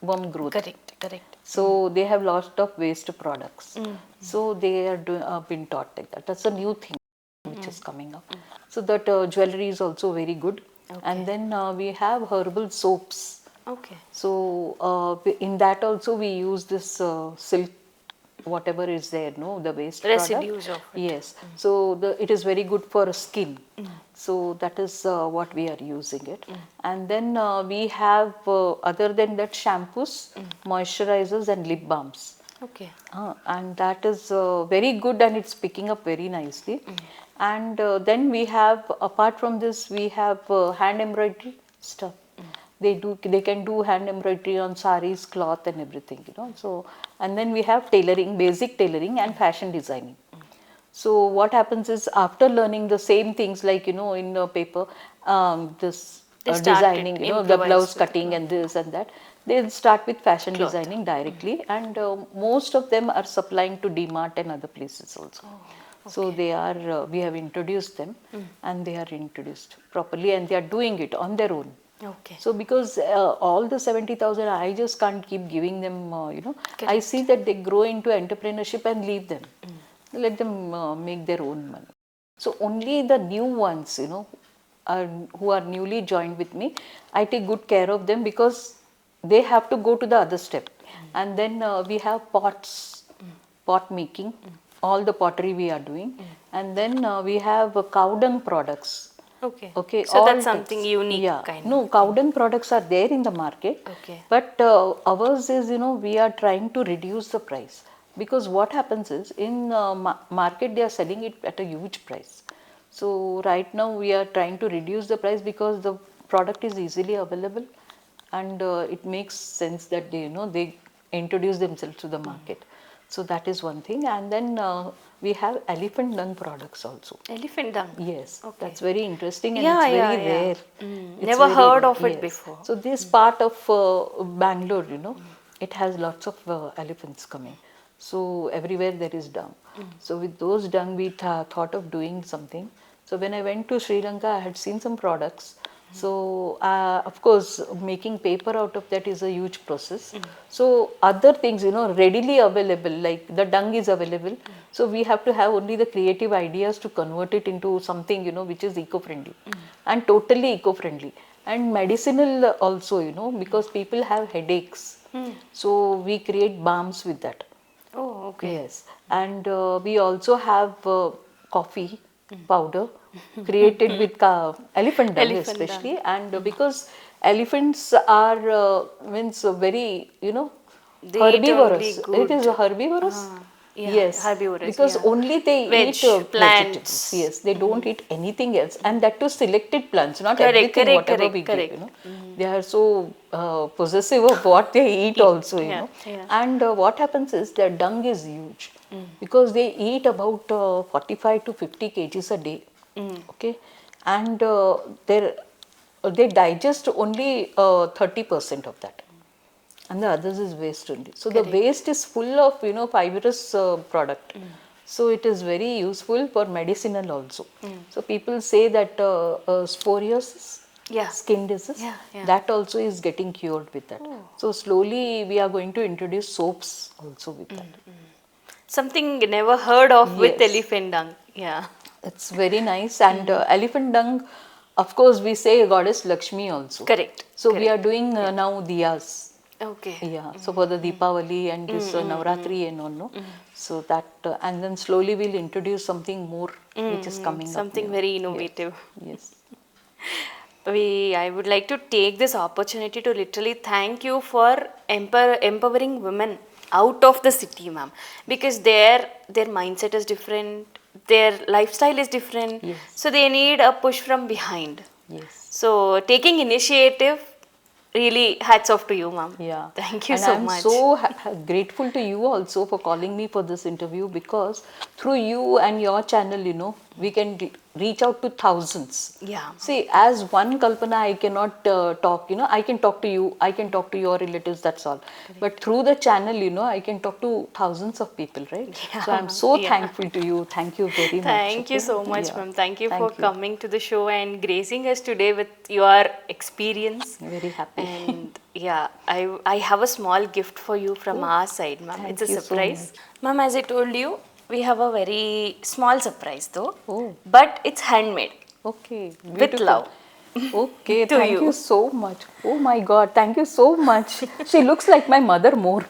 worm growth. Correct, correct. So they have lot of waste products. So they are been taught like that. That's a new thing which is coming up. So that jewelry is also very good. And then we have herbal soaps. Okay. So in that also we use this silk, whatever is there, the waste Residues product. of it. Yes. So it is very good for skin. So that is what we are using it. And then we have other than that shampoos, moisturizers and lip balms. Okay. And that is very good and it's picking up very nicely. And then we have, apart from this, we have hand embroidery stuff. They can do hand embroidery on saris, cloth and everything. So, and then we have tailoring, basic tailoring and fashion designing. So what happens is after learning the same things like in the paper, this They started designing, the improvise blouse with cutting and this and that, they'll start with fashion designing directly, and most of them are supplying to DMart and other places also. So they are, we have introduced them, and they are introduced properly, and they are doing it on their own. Okay. So because all the 70,000, I just can't keep giving them, I see that they grow into entrepreneurship and leave them. Let them make their own money. So only the new ones, who are newly joined with me, I take good care of them because they have to go to the other step. And then we have pots, pot making, all the pottery we are doing. And then we have cow dung products. Okay. Okay, So all that's something types. unique kind of. No, cow dung products are there in the market. Okay. But ours is, we are trying to reduce the price. Because what happens is, in market they are selling it at a huge price. So right now we are trying to reduce the price because the product is easily available, and it makes sense that they introduce themselves to the market. So that is one thing. And then we have elephant dung products also. Elephant dung. Yes, Okay. that's very interesting and Yeah, it's very yeah, yeah. rare. It's Never very heard rare, of it yes. before. So this part of Bangalore, it has lots of elephants coming. So everywhere there is dung. So with those dung, we thought of doing something. So when I went to Sri Lanka, I had seen some products. So of course, making paper out of that is a huge process. So other things, readily available, like the dung is available. So we have to have only the creative ideas to convert it into something, which is eco-friendly and totally eco-friendly. And medicinal also, because people have headaches. So we create balms with that. Oh, okay. Yes, and we also have coffee powder created with elephant dung Elephant dung. especially, and because elephants are means very They eat only herbivorous. It is good. herbivorous. Yeah, Yes, herbivorous. because Yeah. only they Veg, eat vegetables. plants. Yes, they don't eat anything else, and that too selected plants, not Correct, everything correct, whatever correct, we correct. give. They are so possessive of what they eat also. Yeah, yeah. And what happens is their dung is huge because they eat about 45 to 50 kgs a day. Okay, and they digest only 30% of that, and the others is waste only. So the Correct. waste is full of fibrous product. So it is very useful for medicinal also. So people say that scoliosis, Yeah. skin disease, Yeah, yeah. that also is getting cured with that. So slowly we are going to introduce soaps also with that. Something never heard of with Yes. elephant dung. Yeah. It's very nice, and elephant dung, of course, we say goddess Lakshmi also. Correct. So we correct. are doing now diyas. Okay. Yeah, so for the Deepavali and this Navratri and all, no? So that, and then slowly we'll introduce something more which is coming up. Something very innovative. Yes. I would like to take this opportunity to literally thank you for empowering women out of the city, ma'am, because their mindset is different, their lifestyle is different, Yes. so they need a push from behind. Yes. So taking initiative, really hats off to you, ma'am. Yeah. Thank you And so I'm much. so grateful to you also for calling me for this interview, because through you and your channel, we can reach out to thousands. Yeah. See, as one Kalpana, I cannot talk, I can talk to you, I can talk to your relatives, that's all. But through the channel, I can talk to thousands of people, right? Yeah, So I'm so yeah. thankful to you. Thank you very much. Thank you Okay? so much, Yeah. ma'am. Thank you Thank for coming to the show and gracing us today with your experience. Very happy. And yeah, I have a small gift for you from our side, ma'am. thank It's a you so surprise. Ma'am, as I told you, we have a very small surprise though. Oh. But it's handmade Okay. with Beautiful. love. Okay, To thank you. you so much. Oh my God, thank you so much. She looks like my mother more.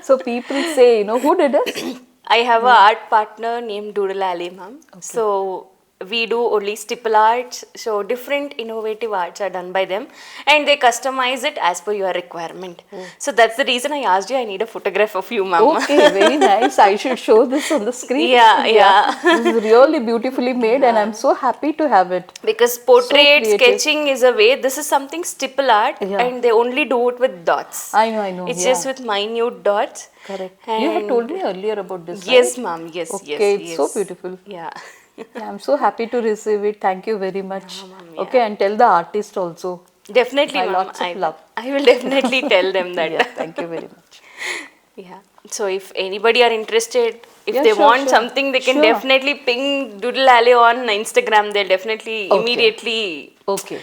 So people say, who did it? I have a art partner named Doodle Alley, ma'am. So we do only stipple arts. So different innovative arts are done by them, and they customize it as per your requirement. So that's the reason I asked you. I need a photograph of you, ma'am. Okay, very nice. I should show this on the screen. Yeah. This is really beautifully made, and I'm so happy to have it. Because portrait creative. sketching is a way. This is something stipple art, Yeah. and they only do it with dots. I know. It's yeah. just with minute dots. Correct. You had And told me earlier about this. yes, right? ma'am. Yes, Okay, yes. it's so beautiful. Yeah. Yeah, I'm so happy to receive it. Thank you very much. ma'am, yeah. Okay, and tell the artist also. Definitely, My ma'am. lots of love. I will definitely tell them that. Yeah, thank you very much. Yeah. So if anybody are interested, if Yeah, they sure, want sure. something, they can Sure. definitely ping Doodle Alley on Instagram. They'll definitely Okay. immediately Okay.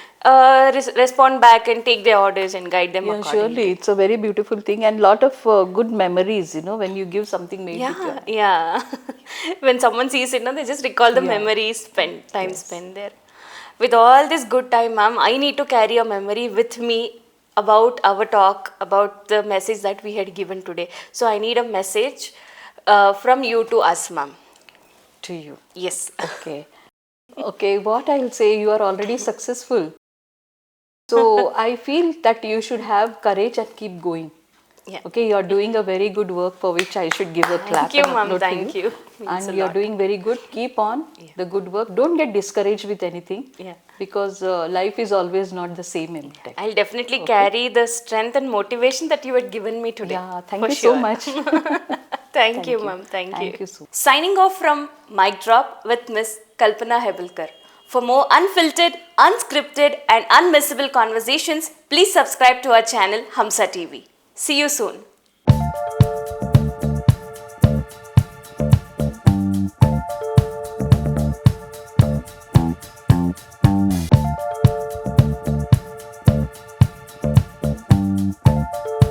respond back and take their orders and guide them Yeah, accordingly. surely. It's a very beautiful thing, and lot of good memories, when you give something made with your Yeah. When someone sees it, they just recall the Yeah. memories spent, time spent there. With all this good time, ma'am, I need to carry a memory with me about our talk, about the message that we had given today. So I need a message from you to us, ma'am. to you. Yes. Okay. Okay, what I'll say, you are already successful. So I feel that you should have courage and keep going. Yeah. Okay, you're doing a very good work for which I should give a clap. Thank you, and ma'am. applaud to Thank you. Means a And you're lot. doing very good. Keep on the good work. Don't get discouraged with anything. Yeah. Because life is always not the same every time. I'll definitely carry the strength and motivation that you had given me today. Yeah, thank for you sure. so much. Thank you, ma'am. Thank you. Thank you so much. Signing off from MicDrop with Miss Kalpana Heblekar. For more unfiltered, unscripted, and unmissable conversations, please subscribe to our channel Hamsa TV. See you soon.